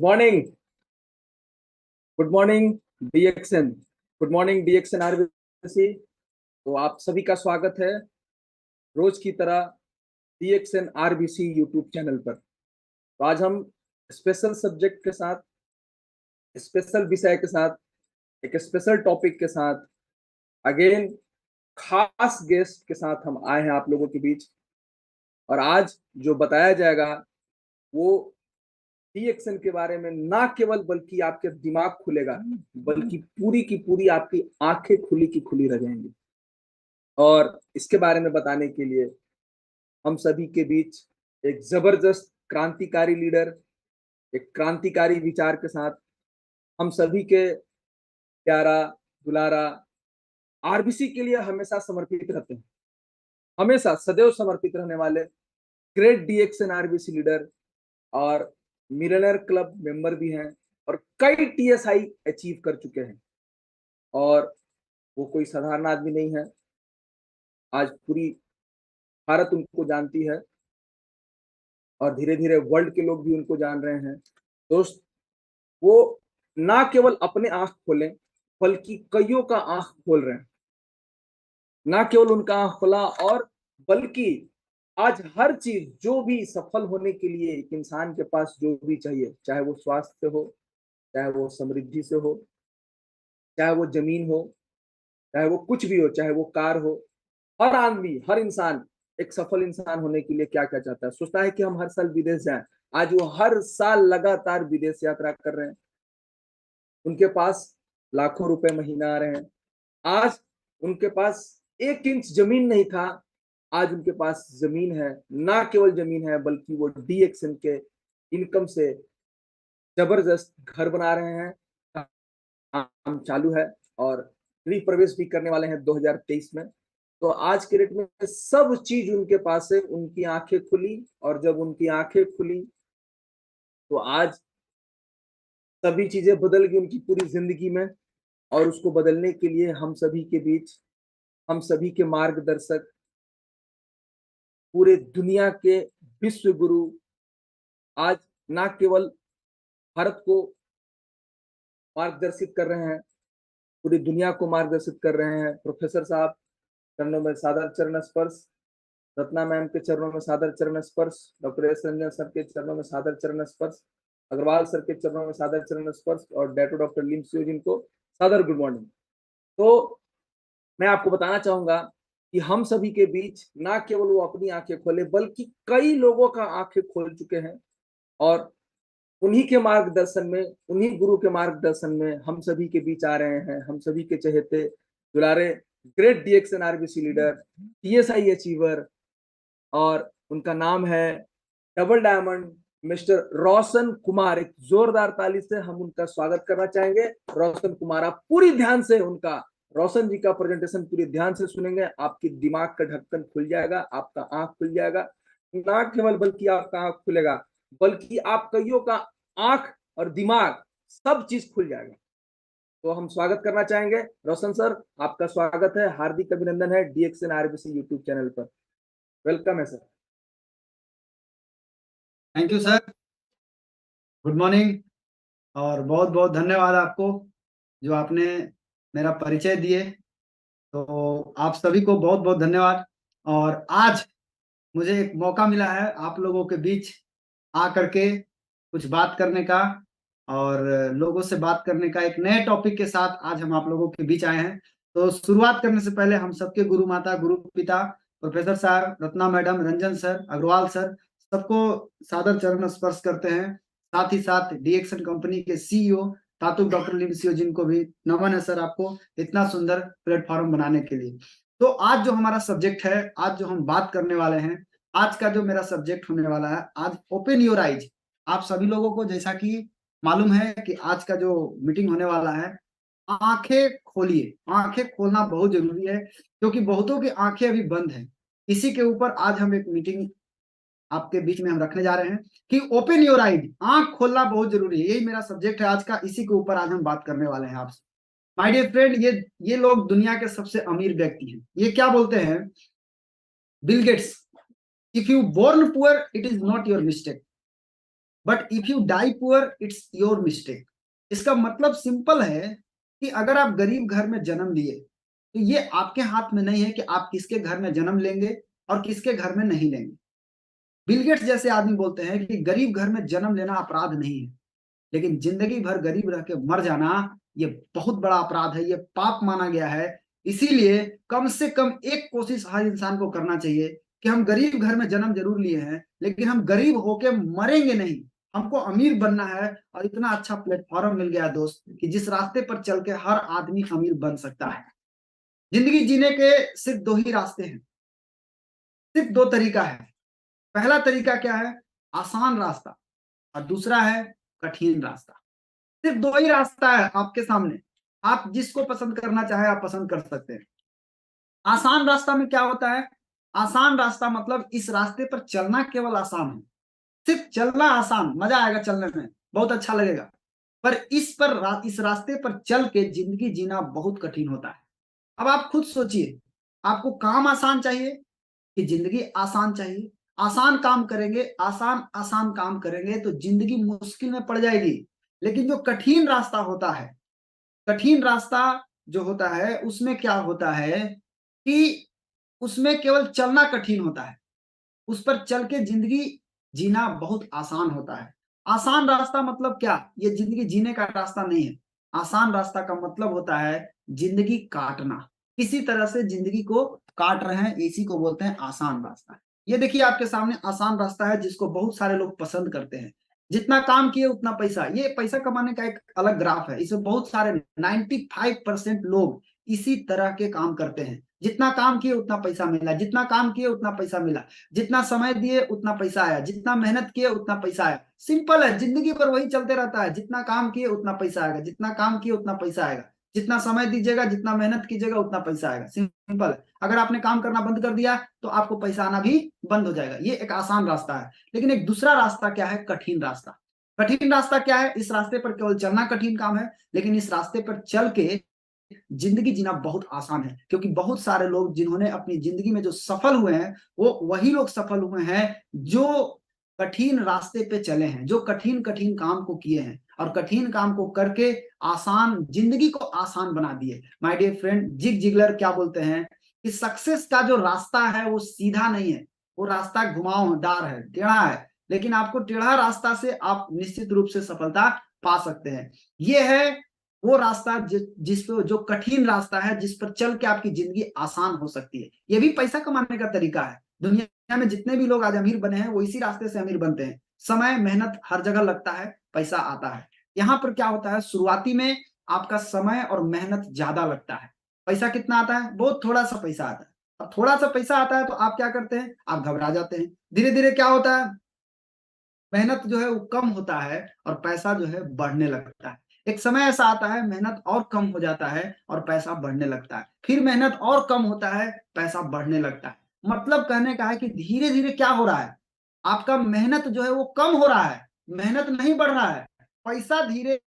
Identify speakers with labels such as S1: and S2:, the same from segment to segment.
S1: Good morning. Good morning DXN. Good morning DXN RBC. तो आप सभी का स्वागत है रोज की तरह डीएक्सएन आरबीसी यूट्यूब चैनल पर। तो आज हम स्पेशल सब्जेक्ट के साथ, स्पेशल विषय के साथ, एक स्पेशल टॉपिक के साथ, अगेन खास गेस्ट के साथ हम आए हैं आप लोगों के बीच। और आज जो बताया जाएगा वो डीएक्सएन के बारे में ना केवल बल्कि आपके दिमाग खुलेगा, बल्कि पूरी की पूरी आपकी आंखें खुली की खुली रह जाएंगी। और इसके बारे में बताने के लिए हम सभी के बीच एक जबरदस्त क्रांतिकारी लीडर, एक क्रांतिकारी विचार के साथ हम सभी के प्यारा दुलारा, आरबीसी के लिए हमेशा समर्पित रहते हैं, हमेशा सदैव समर्पित रहने वाले ग्रेट डीएक्सएन आरबीसी लीडर और मिलियनेयर क्लब मेंबर भी हैं और कई टीएसआई अचीव कर चुके हैं। और वो कोई साधारण आदमी नहीं है, आज पूरी भारत उनको जानती है और धीरे धीरे वर्ल्ड के लोग भी उनको जान रहे हैं। दोस्त, वो ना केवल अपने आंख खोले बल्कि कईयों का आंख खोल रहे हैं। ना केवल उनका आंख खोला और बल्कि आज हर चीज जो भी सफल होने के लिए एक इंसान के पास जो भी चाहिए, चाहे वो स्वास्थ्य हो, चाहे वो समृद्धि से हो, चाहे वो जमीन हो, चाहे वो कुछ भी हो, चाहे वो कार हो, हर आदमी, हर इंसान एक सफल इंसान होने के लिए क्या क्या चाहता है? सोचता है कि हम हर साल विदेश जाएं। आज वो हर साल लगातार विदेश यात्रा कर रहे हैं। उनके पास लाखों रुपए महीना आ रहे हैं। आज उनके पास 1 इंच जमीन नहीं था, आज उनके पास जमीन है। ना केवल जमीन है बल्कि वो डीएक्सएन के इनकम से जबरदस्त घर बना रहे हैं। काम चालू है और गृह प्रवेश भी करने वाले हैं 2023 में। तो आज के डेट में सब चीज उनके पास है। उनकी आंखें खुली और जब उनकी आंखें खुली तो आज सभी चीजें बदल गई उनकी पूरी जिंदगी में। और उसको बदलने के लिए हम सभी के बीच, हम सभी के मार्गदर्शक, पूरे दुनिया के विश्व गुरु, आज ना केवल भारत को मार्गदर्शित कर रहे हैं, पूरी दुनिया को मार्गदर्शित कर रहे हैं। प्रोफेसर साहब, चरणों में सादर चरण स्पर्श। रत्ना मैम के चरणों में सादर चरण स्पर्श। डॉक्टर एस रंजन सर के चरणों में सादर चरण स्पर्श। अग्रवाल सर के चरणों में सादर चरण स्पर्श। और डैटो डॉक्टर लिमसियो जिनको सादर गुड मॉर्निंग। तो मैं आपको बताना चाहूंगा कि हम सभी के बीच ना केवल वो अपनी आंखें खोले बल्कि कई लोगों का आंखें खोल चुके हैं। और उन्हीं के मार्गदर्शन में, उन्हीं गुरु के मार्गदर्शन में हम सभी के बीच आ रहे हैं। हम सभी के चहेते दुलारे great DXN RBC leader, TSI achiever, और उनका नाम है double diamond mister Roshan Kumar. एक जोरदार ताली से हम उनका स्वागत करना चाहेंगे। रोशन कुमार, आप पूरी ध्यान से उनका, रोशन जी का प्रेजेंटेशन पूरी ध्यान से सुनेंगे, आपकी दिमाग का ढक्कन खुल जाएगा, आपका आंख खुल जाएगा। ना केवल बल्कि आपका आंख खुलेगा बल्कि आप कईयों का आंख और दिमाग सब चीज खुल जाएगा। तो हम स्वागत करना चाहेंगे रोशन सर, आपका स्वागत है, हार्दिक अभिनंदन है डीएक्सएन आरबीसी यूट्यूब चैनल पर। वेलकम है sir.
S2: Thank you sir, good morning और बहुत बहुत धन्यवाद आपको जो आपने मेरा परिचय दिए। तो आप सभी को बहुत बहुत धन्यवाद। और आज मुझे एक मौका मिला है आप लोगों के बीच आ करके कुछ बात करने का और लोगों से बात करने का। एक नए टॉपिक के साथ आज हम आप लोगों के बीच आए हैं। तो शुरुआत करने से पहले हम सबके गुरु माता, गुरु पिता, प्रोफेसर साहब, Ratna madam, Ranjan sir, Agarwal sir, सबको सादर चरण स्पर्श करते हैं। साथ ही साथ डीएक्सएन कंपनी के सीईओ तातुक डॉक्टर लिमसियो जिनको भी नमन है सर आपको इतना सुंदर प्लेटफॉर्म बनाने के लिए। तो आज जो हमारा सब्जेक्ट है, आज जो हम बात करने वाले हैं, आज का जो मेरा सब्जेक्ट होने वाला है, आज ओपन योर आइज। आप सभी लोगों को जैसा कि मालूम है कि आज का जो मीटिंग होने वाला है, आंखें खोलिए। आंखें खोलना बहुत जरूरी है क्योंकि बहुतों की आंखें अभी बंद हैं। इसी के ऊपर आज हम एक मीटिंग आपके बीच में हम रखने जा रहे हैं कि ओपन योर आइज, आंख खोलना बहुत जरूरी है। यही मेरा सब्जेक्ट है आज का, इसी के ऊपर आज हम बात करने वाले हैं आपसे। माय डियर फ्रेंड, ये लोग दुनिया के सबसे अमीर व्यक्ति हैं। ये क्या बोलते हैं? Bill Gates, if you born poor it is not your mistake, but if you die poor it's your mistake. इसका मतलब सिंपल है कि अगर आप गरीब घर में जन्म लिए तो ये आपके हाथ में नहीं है कि आप किसके घर में जन्म लेंगे और किसके घर में नहीं लेंगे। बिल गेट्स जैसे आदमी बोलते हैं कि गरीब घर में जन्म लेना अपराध नहीं है, लेकिन जिंदगी भर गरीब रह के मर जाना ये बहुत बड़ा अपराध है, ये पाप माना गया है। इसीलिए कम से कम एक कोशिश हर इंसान को करना चाहिए कि हम गरीब घर में जन्म जरूर लिए हैं, लेकिन हम गरीब होके मरेंगे नहीं। हमको अमीर बनना है, और इतना अच्छा प्लेटफॉर्म मिल गया दोस्त कि जिस रास्ते पर चल के हर आदमी अमीर बन सकता है। जिंदगी जीने के सिर्फ दो ही रास्ते हैं, सिर्फ दो तरीका है। पहला तरीका क्या है? आसान रास्ता, और दूसरा है कठिन रास्ता। सिर्फ दो ही रास्ता है आपके सामने, आप जिसको पसंद करना चाहे आप पसंद कर सकते हैं। आसान रास्ता में क्या होता है? आसान रास्ता मतलब इस रास्ते पर चलना केवल आसान है, सिर्फ चलना आसान, मजा आएगा चलने में, बहुत अच्छा लगेगा। पर इस रास्ते पर चल के जिंदगी जीना बहुत कठिन होता है। अब आप खुद सोचिए, आपको काम आसान चाहिए कि जिंदगी आसान चाहिए? आसान काम करेंगे, आसान आसान काम करेंगे तो जिंदगी मुश्किल में पड़ जाएगी। लेकिन जो कठिन रास्ता होता है, कठिन रास्ता जो होता है उसमें क्या होता है कि उसमें केवल चलना कठिन होता है, उस पर चल के जिंदगी जीना बहुत आसान होता है। आसान रास्ता मतलब क्या? ये जिंदगी जीने का रास्ता नहीं है। आसान रास्ता का मतलब होता है जिंदगी काटना, किसी तरह से जिंदगी को काट रहे हैं, इसी को बोलते हैं आसान रास्ता। ये देखिए आपके सामने आसान रास्ता है जिसको बहुत सारे लोग पसंद करते हैं। जितना काम किए उतना पैसा, ये पैसा कमाने का एक अलग ग्राफ है। इसमें बहुत सारे 95% लोग इसी तरह के काम करते हैं। जितना काम किए उतना पैसा मिला, जितना काम किए उतना पैसा मिला, जितना समय दिए उतना पैसा आया, जितना मेहनत किए उतना पैसा आया। सिंपल है, जिंदगी पर वही चलते रहता है। जितना काम किए उतना पैसा आएगा, जितना काम किए उतना पैसा आएगा, जितना समय दीजिएगा, जितना मेहनत कीजिएगा उतना पैसा आएगा। सिंपल है। अगर आपने काम करना बंद कर दिया तो आपको पैसा आना भी बंद हो जाएगा। ये एक आसान रास्ता है। लेकिन एक दूसरा रास्ता क्या है? कठिन रास्ता। कठिन रास्ता क्या है? इस रास्ते पर केवल चलना कठिन काम है, लेकिन इस रास्ते पर चल के जिंदगी जीना बहुत आसान है। क्योंकि बहुत सारे लोग जिन्होंने अपनी जिंदगी में जो सफल हुए हैं वो वही लोग सफल हुए हैं जो कठिन रास्ते पे चले हैं, जो कठिन कठिन काम को किए हैं और कठिन काम को करके आसान जिंदगी को आसान बना दिए। My dear friend, Zig Ziglar क्या बोलते हैं कि सक्सेस का जो रास्ता है वो सीधा नहीं है, वो रास्ता घुमावदार है, टेढ़ा है। लेकिन आपको टेढ़ा रास्ता से आप निश्चित रूप से सफलता पा सकते हैं। ये है वो रास्ता जिस पे जो कठिन रास्ता है, जिस पर चल के आपकी जिंदगी आसान हो सकती है। ये भी पैसा कमाने का तरीका है। दुनिया में जितने भी लोग आज अमीर बने हैं वो इसी रास्ते से अमीर बनते हैं। समय मेहनत हर जगह लगता है, पैसा आता है। यहाँ पर क्या होता है, शुरुआती में आपका समय और मेहनत ज्यादा लगता है। पैसा कितना आता है? बहुत थोड़ा सा पैसा आता है। अब थोड़ा सा पैसा आता है तो आप क्या करते हैं? आप घबरा जाते हैं। धीरे धीरे क्या होता है, मेहनत जो है वो कम होता है और पैसा जो है बढ़ने लगता है। एक समय ऐसा आता है मेहनत और कम हो जाता है और पैसा बढ़ने लगता है, फिर मेहनत और कम होता है, पैसा बढ़ने लगता है। मतलब कहने का है कि धीरे धीरे क्या हो रहा है, आपका मेहनत जो है वो कम हो रहा है, मेहनत नहीं बढ़ रहा है। पैसा धीरे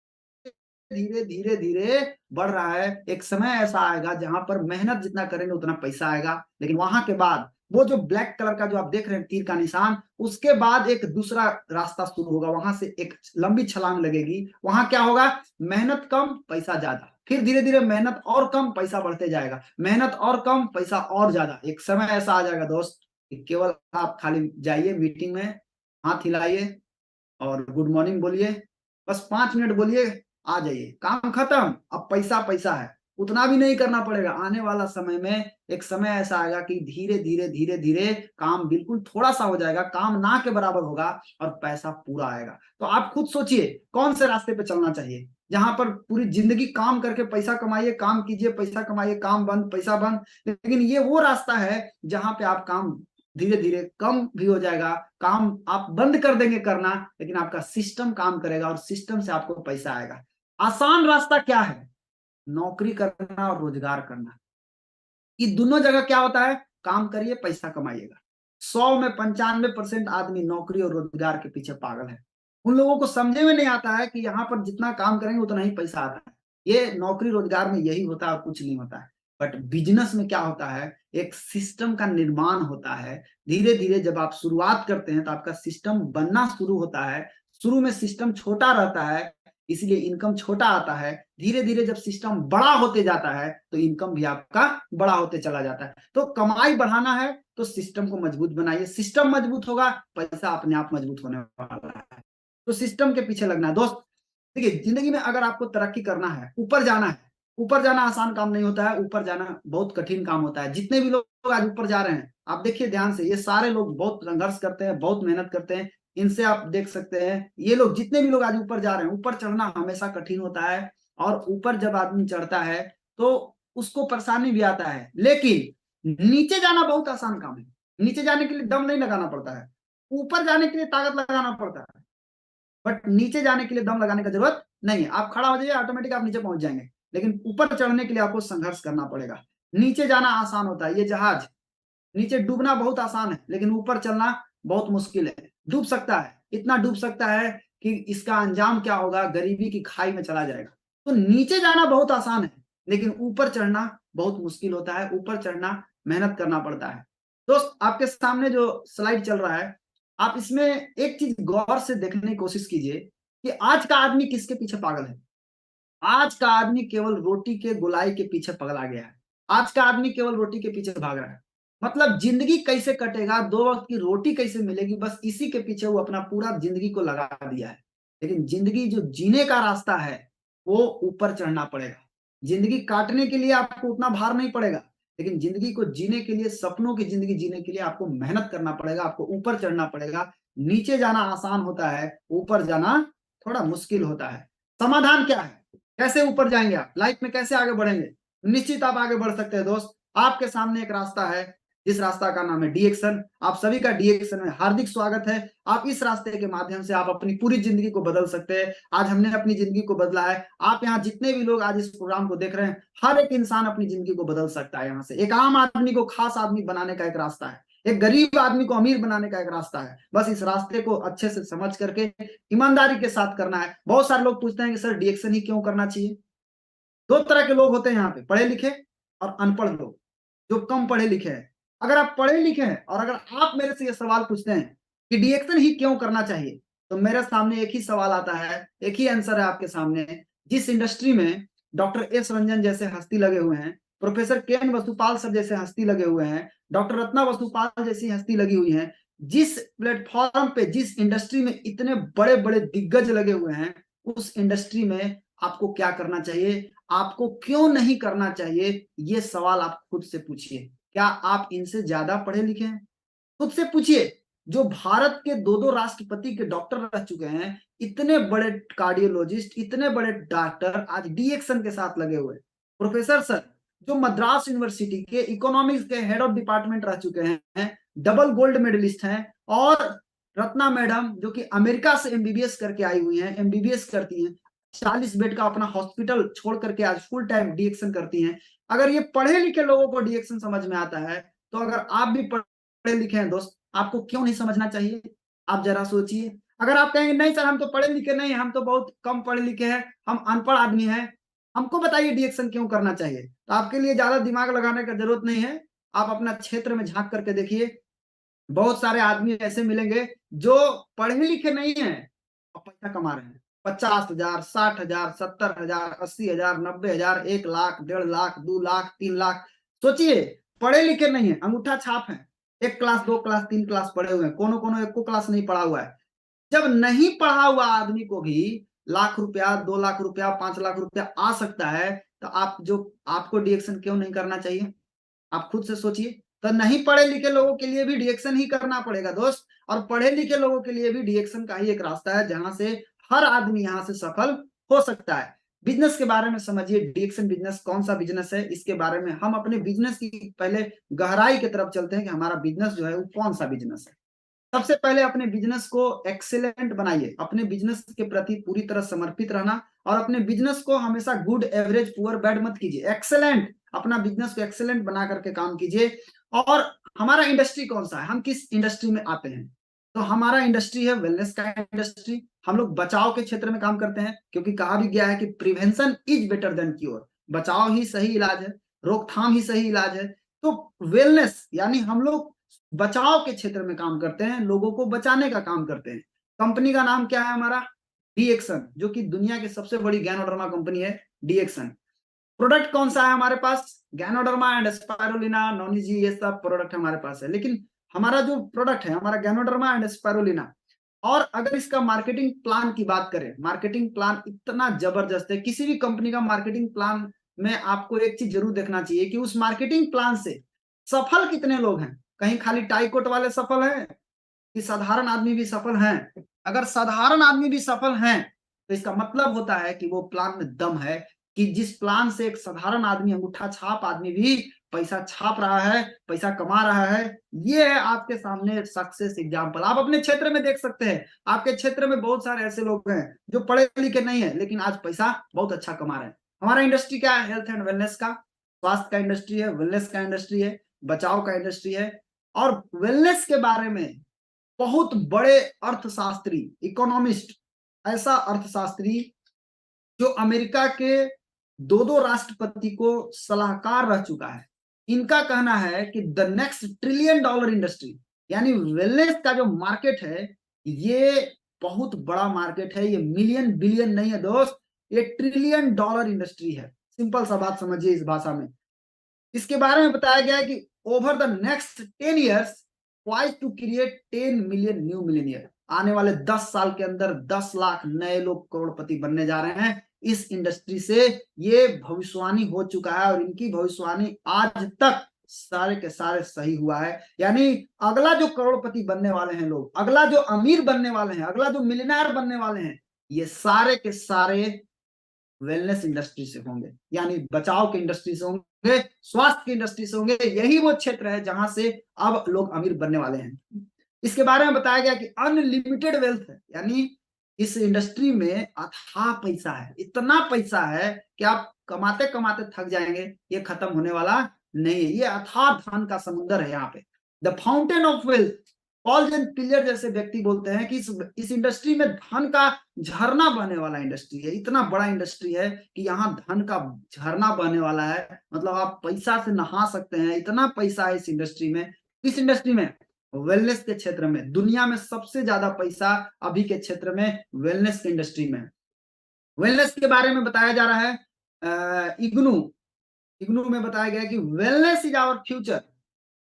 S2: धीरे धीरे धीरे बढ़ रहा है। एक समय ऐसा आएगा जहां पर मेहनत जितना करेंगे उतना पैसा आएगा, लेकिन वहां के बाद वो जो ब्लैक कलर का जो आप देख रहे हैं तीर का निशान, उसके बाद एक दूसरा रास्ता शुरू होगा, वहां से एक लंबी छलांग लगेगी। वहां क्या होगा, मेहनत कम पैसा ज्यादा, फिर धीरे धीरे मेहनत और कम पैसा बढ़ते जाएगा, मेहनत और कम पैसा और ज्यादा। एक समय ऐसा आ जाएगा दोस्त कि केवल आप खाली जाइए मीटिंग में, हाथ हिलाइए और गुड मॉर्निंग बोलिए, बस 5 मिनट बोलिए, आ जाइए, काम खत्म। अब पैसा पैसा है, उतना भी नहीं करना पड़ेगा। आने वाला समय में एक समय ऐसा आएगा कि धीरे धीरे धीरे धीरे काम बिल्कुल थोड़ा सा हो जाएगा, काम ना के बराबर होगा और पैसा पूरा आएगा। तो आप खुद सोचिए कौन से रास्ते पे चलना चाहिए, जहां पर पूरी जिंदगी काम करके पैसा कमाइए, काम कीजिए पैसा कमाइए, काम बंद पैसा बंद। लेकिन ये वो रास्ता है जहां पे आप काम धीरे धीरे कम भी हो जाएगा, काम आप बंद कर देंगे करना, लेकिन आपका सिस्टम काम करेगा और सिस्टम से आपको पैसा आएगा। आसान रास्ता क्या है? नौकरी करना और रोजगार करना। ये दोनों जगह क्या होता है, काम करिए पैसा कमाइएगा। 100 में 95% आदमी नौकरी और रोजगार के पीछे पागल है। उन लोगों को समझे में नहीं आता है कि यहाँ पर जितना काम करेंगे उतना ही पैसा आता है। ये नौकरी रोजगार में यही होता है और कुछ नहीं होता है। बट बिजनेस में क्या होता है, एक सिस्टम का निर्माण होता है। धीरे धीरे जब आप शुरुआत करते हैं तो आपका सिस्टम बनना शुरू होता है। शुरू में सिस्टम छोटा रहता है, इसलिए इनकम छोटा आता है। धीरे धीरे जब सिस्टम बड़ा होते जाता है तो इनकम भी आपका बड़ा होते चला जाता है। तो कमाई बढ़ाना है तो सिस्टम को मजबूत बनाइए, सिस्टम मजबूत होगा, पैसा अपने आप मजबूत होने वाला है। तो सिस्टम के पीछे लगना है दोस्त। देखिए, जिंदगी में अगर आपको तरक्की करना है, ऊपर जाना है, ऊपर जाना आसान काम नहीं होता है, ऊपर जाना बहुत कठिन काम होता है। जितने भी लोग आज ऊपर जा रहे हैं, आप देखिए ध्यान से, ये सारे लोग बहुत संघर्ष करते हैं, बहुत मेहनत करते हैं। इनसे आप देख सकते हैं, ये लोग जितने भी लोग आज ऊपर जा रहे हैं, ऊपर चढ़ना हमेशा कठिन होता है। और ऊपर जब आदमी चढ़ता है तो उसको परेशानी भी आता है, लेकिन नीचे जाना बहुत आसान काम है। नीचे जाने के लिए दम नहीं लगाना पड़ता है, ऊपर जाने के लिए ताकत लगाना पड़ता है, बट नीचे जाने के लिए दम लगाने का जरूरत नहीं है। आप खड़ा हो जाइए, ऑटोमेटिक आप नीचे पहुंच जाएंगे, लेकिन ऊपर चढ़ने के लिए आपको संघर्ष करना पड़ेगा। नीचे जाना आसान होता है, ये जहाज, नीचे डूबना बहुत आसान है, लेकिन ऊपर चलना बहुत मुश्किल है। डूब सकता है, इतना डूब सकता है कि इसका अंजाम क्या होगा, गरीबी की खाई में चला जाएगा। तो नीचे जाना बहुत आसान है, लेकिन ऊपर चढ़ना बहुत मुश्किल होता है। ऊपर चढ़ना मेहनत करना पड़ता है। दोस्त, आपके सामने जो स्लाइड चल रहा है, आप इसमें एक चीज गौर से देखने की कोशिश कीजिए कि आज का आदमी किसके पीछे पागल है। आज का आदमी केवल रोटी के गोलाई के पीछे पगला गया है। आज का आदमी केवल रोटी के पीछे भाग रहा है। मतलब जिंदगी कैसे कटेगा, दो वक्त की रोटी कैसे मिलेगी, बस इसी के पीछे वो अपना पूरा जिंदगी को लगा दिया है। लेकिन जिंदगी जो जीने का रास्ता है, वो ऊपर चढ़ना पड़ेगा। जिंदगी काटने के लिए आपको उतना भार नहीं पड़ेगा, लेकिन जिंदगी को जीने के लिए, सपनों की जिंदगी जीने के लिए आपको मेहनत करना पड़ेगा, आपको ऊपर चढ़ना पड़ेगा। नीचे जाना आसान होता है, ऊपर जाना थोड़ा मुश्किल होता है। समाधान क्या है, कैसे ऊपर जाएंगे आप, लाइफ में कैसे आगे बढ़ेंगे? निश्चित आप आगे बढ़ सकते हैं दोस्त। आपके सामने एक रास्ता है, जिस रास्ता का नाम है डीएक्शन। आप सभी का डीएक्शन में हार्दिक स्वागत है। आप इस रास्ते के माध्यम से आप अपनी पूरी जिंदगी को बदल सकते हैं। आज हमने अपनी जिंदगी को बदला है। आप यहाँ जितने भी लोग आज इस प्रोग्राम को देख रहे हैं, हर एक इंसान अपनी जिंदगी को बदल सकता है। यहाँ से एक आम आदमी को खास आदमी बनाने का एक रास्ता है, एक गरीब आदमी को अमीर बनाने का एक रास्ता है। बस इस रास्ते को अच्छे से समझ करके ईमानदारी के साथ करना है। बहुत सारे लोग पूछते हैं कि सर डीएक्शन ही क्यों करना चाहिए। दो तरह के लोग होते हैं यहाँ पे, पढ़े लिखे और अनपढ़ लोग, जो कम पढ़े लिखे हैं। अगर आप पढ़े लिखे हैं और अगर आप मेरे से ये सवाल पूछते हैं कि डीएक्शन ही क्यों करना चाहिए, तो मेरे सामने एक ही सवाल आता है, एक ही आंसर है आपके सामने। जिस इंडस्ट्री में डॉक्टर एस रंजन जैसे हस्ती लगे हुए हैं, प्रोफेसर केएन वसुपाल सर जैसे हस्ती लगे हुए हैं, डॉक्टर रत्ना वसुपाल जैसी हस्ती लगी हुई है, जिस प्लेटफॉर्म पे, जिस इंडस्ट्री में इतने बड़े बड़े दिग्गज लगे हुए हैं, उस इंडस्ट्री में आपको क्या करना चाहिए, आपको क्यों नहीं करना चाहिए, ये सवाल आप खुद से पूछिए। क्या आप इनसे ज्यादा पढ़े लिखे हैं? खुद से पूछिए। जो भारत के दो दो राष्ट्रपति के डॉक्टर रह चुके हैं, इतने बड़े कार्डियोलॉजिस्ट, इतने बड़े डॉक्टर आज डीएक्शन के साथ लगे हुए। प्रोफेसर सर जो मद्रास यूनिवर्सिटी के इकोनॉमिक्स के हेड ऑफ डिपार्टमेंट रह चुके हैं, डबल गोल्ड मेडलिस्ट हैं। और रत्ना मैडम जो कि अमेरिका से एमबीबीएस करके आई हुई हैं, एमबीबीएस करती हैं, 40 बेड का अपना हॉस्पिटल छोड़ करके आज फुल टाइम डीएक्शन करती हैं। अगर ये पढ़े लिखे लोगों को डीएक्शन समझ में आता है, तो अगर आप भी पढ़े लिखे हैं दोस्त, आपको क्यों नहीं समझना चाहिए? आप जरा सोचिए। अगर आप कहेंगे नहीं सर हम तो पढ़े लिखे नहीं, हम तो बहुत कम पढ़े लिखे हैं, हम अनपढ़ आदमी हैं, हमको बताइए डीएक्शन क्यों करना चाहिए, तो आपके लिए ज्यादा दिमाग लगाने का जरूरत नहीं है। आप अपना क्षेत्र में झांक करके देखिए, बहुत सारे आदमी ऐसे मिलेंगे जो पढ़े लिखे नहीं है और पैसा कमा रहे हैं। 50,000, 60,000, 70,000, 80,000, 90,000, 1 लाख, 1.5 लाख, 2 लाख, 3 लाख। सोचिए, पढ़े लिखे नहीं है, अंगूठा छाप है, 1 क्लास, 2 क्लास, 3 क्लास पढ़े हुए हैं, कोनो कोनो एक को क्लास नहीं पढ़ा हुआ है। जब नहीं पढ़ा हुआ आदमी को भी ₹1,00,000, 2 लाख, 5 लाख आ सकता है, तो आप जो आपको डीएक्शन क्यों नहीं करना चाहिए? आप खुद से सोचिए। तो नहीं पढ़े लिखे लोगों के लिए भी डीएक्शन ही करना पड़ेगा दोस्त, और पढ़े लिखे लोगों के लिए भी डीएक्शन का ही एक रास्ता है, जहां से हर आदमी यहां से सफल हो सकता है। बिजनेस के बारे में समझिए, डीएक्शन बिजनेस कौन सा बिजनेस है, इसके बारे में हम अपने बिजनेस की पहले गहराई की तरफ चलते हैं कि हमारा बिजनेस जो है वो कौन सा बिजनेस है। सबसे पहले अपने बिजनेस को एक्सेलेंट बनाइए, अपने बिजनेस के प्रति पूरी तरह समर्पित रहना, और अपने बिजनेस को हमेशा गुड, एवरेज, पुअर, बैड मत कीजिए, एक्सेलेंट, अपना बिजनेस को एक्सेलेंट बना करके काम कीजिए। और हमारा इंडस्ट्री कौन सा है, हम किस इंडस्ट्री में आते हैं, तो हमारा इंडस्ट्री है वेलनेस का इंडस्ट्री। हम लोग बचाव के क्षेत्र में काम करते हैं, क्योंकि कहा भी गया है कि prevention is better than cure, बचाव ही सही इलाज है, रोकथाम ही सही इलाज है। तो वेलनेस यानी हम लोग बचाव के क्षेत्र में काम करते हैं, लोगों को बचाने का काम करते हैं। कंपनी का नाम क्या है हमारा? डीएक्सन, जो कि दुनिया की सबसे बड़ी गैनोडर्मा कंपनी है डीएक्सन। प्रोडक्ट कौन सा है हमारे पास? गैनोडर्मा एंड स्पाइरुलिना, नॉनिजी, ये सब प्रोडक्ट हमारे पास है। लेकिन हमारा जो प्रोडक्ट है हमारा गैनोडर्मा एंड स्पाइरुलिना, और अगर इसका मार्केटिंग प्लान की बात करें, मार्केटिंग प्लान इतना जबरदस्त है। किसी भी कंपनी का मार्केटिंग प्लान में आपको एक चीज जरूर देखना चाहिए कि उस मार्केटिंग प्लान से सफल कितने लोग हैं। कहीं खाली टाई कोट वाले सफल हैं कि साधारण आदमी भी सफल हैं? अगर साधारण आदमी भी सफल हैं तो इसका मतलब होता है कि वो प्लान में दम है, कि जिस प्लान से एक साधारण आदमी, अंगूठा छाप आदमी भी पैसा छाप रहा है, पैसा कमा रहा है। ये है आपके सामने सक्सेस एग्जांपल। आप अपने क्षेत्र में देख सकते हैं, आपके क्षेत्र में बहुत सारे ऐसे लोग हैं जो पढ़े लिखे नहीं है लेकिन आज पैसा बहुत अच्छा कमा रहे हैं। हमारा इंडस्ट्री क्या है? हेल्थ एंड वेलनेस का, स्वास्थ्य का इंडस्ट्री है, वेलनेस का इंडस्ट्री है, बचाव का इंडस्ट्री है। और वेलनेस के बारे में बहुत बड़े अर्थशास्त्री, इकोनॉमिस्ट, ऐसा अर्थशास्त्री जो अमेरिका के दो दो राष्ट्रपति को सलाहकार रह चुका है, इनका कहना है कि the next trillion dollar industry, यानी वेलनेस का जो मार्केट है ये बहुत बड़ा मार्केट है। ये मिलियन बिलियन नहीं है दोस्त, ये ट्रिलियन डॉलर इंडस्ट्री है। सिंपल सा बात समझिए इस भाषा में। इसके बारे में बताया गया है कि over the next 10 years poised to create 10 million new millionaire। आने वाले 10 साल के अंदर 10 लाख नए लोग करोड़पति बनने जा रहे हैं इस इंडस्ट्री से। ये भविष्यवाणी हो चुका है और इनकी भविष्यवाणी आज तक सारे के सारे सही हुआ है। यानी अगला जो करोड़पति बनने वाले हैं लोग, अगला जो अमीर बनने वाले हैं, अगला जो मिलियनेयर बनने वाले हैं, ये सारे के सारे वेलनेस इंडस्ट्री से होंगे, यानी बचाव के इंडस्ट्री से होंगे, स्वास्थ्य की इंडस्ट्री से होंगे। यही वो क्षेत्र है जहां से अब लोग अमीर बनने वाले हैं। इसके बारे में बताया गया कि अनलिमिटेड वेल्थ है, यानी इस इंडस्ट्री में अथाह पैसा है, इतना पैसा है कि आप कमाते कमाते थक जाएंगे, ये खत्म होने वाला नहीं है। ये अथाह धन का समुद्र है यहाँ पे। The fountain of wealth, Paul जेन टिलियर जैसे व्यक्ति बोलते हैं कि इस इंडस्ट्री में धन का झरना बहने वाला इंडस्ट्री है। इतना बड़ा इंडस्ट्री है कि यहाँ धन का झरना बहने वाला है, मतलब आप पैसा से नहा सकते हैं, इतना पैसा है इस इंडस्ट्री में। इस इंडस्ट्री में, वेलनेस के क्षेत्र में, दुनिया में सबसे ज्यादा पैसा अभी के क्षेत्र में वेलनेस के इंडस्ट्री में। वेलनेस के बारे में बताया जा रहा है इग्नू, इग्नू में बताया गया कि wellness is our future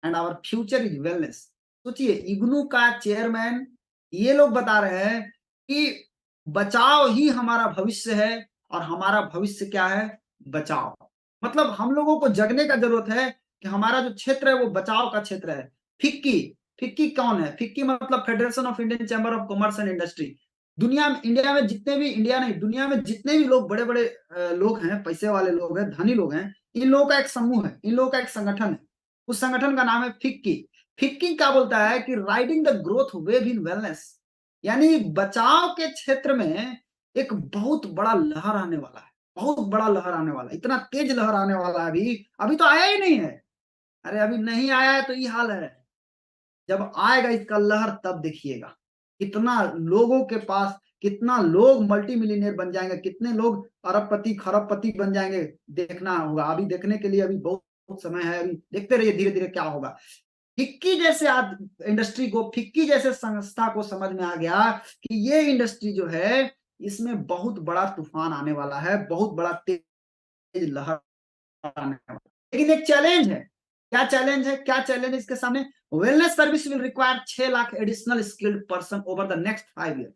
S2: and our future is wellness. सोचिए, इग्नू का चेयरमैन ये लोग बता रहे हैं कि बचाव ही हमारा भविष्य है और हमारा भविष्य क्या है? बचाव। मतलब हम लोगों को जगने का जरूरत है कि हमारा जो क्षेत्र है वो बचाव का क्षेत्र है। फिक्की, फिक्की कौन है? फिक्की मतलब federation of Indian chamber of commerce and industry. दुनिया में, इंडिया में जितने भी, इंडिया नहीं, दुनिया में जितने भी लोग बड़े बड़े लोग हैं, पैसे वाले लोग हैं, धनी लोग हैं, इन लोगों का एक समूह है, इन लोगों का एक संगठन है। उस संगठन का नाम है फिक्की। फिक्की क्या बोलता है कि riding the growth wave in wellness, यानी बचाव के क्षेत्र में एक बहुत बड़ा लहर आने वाला है, बहुत बड़ा लहर आने वाला है, इतना तेज लहर आने वाला है। अभी तो आया ही नहीं है। अरे अभी नहीं आया है तो ये हाल है, जब आएगा इसका लहर तब देखिएगा कितना लोगों के पास, कितना लोग मल्टी मिलियनियर बन जाएंगे, कितने लोग अरबपति खरबपति बन जाएंगे, देखना होगा। अभी देखने के लिए अभी बहुत समय है, अभी देखते रहिए धीरे धीरे क्या होगा। फिक्की जैसे इंडस्ट्री को, फिक्की जैसे संस्था को समझ में आ गया कि ये इंडस्ट्री जो है इसमें बहुत बड़ा तूफान आने वाला है, बहुत बड़ा तेज लहर आने वाला है। लेकिन एक चैलेंज है। क्या चैलेंज है? क्या चैलेंज इसके सामने? Wellness service will require 6 lakh additional skilled person over the next 5 year.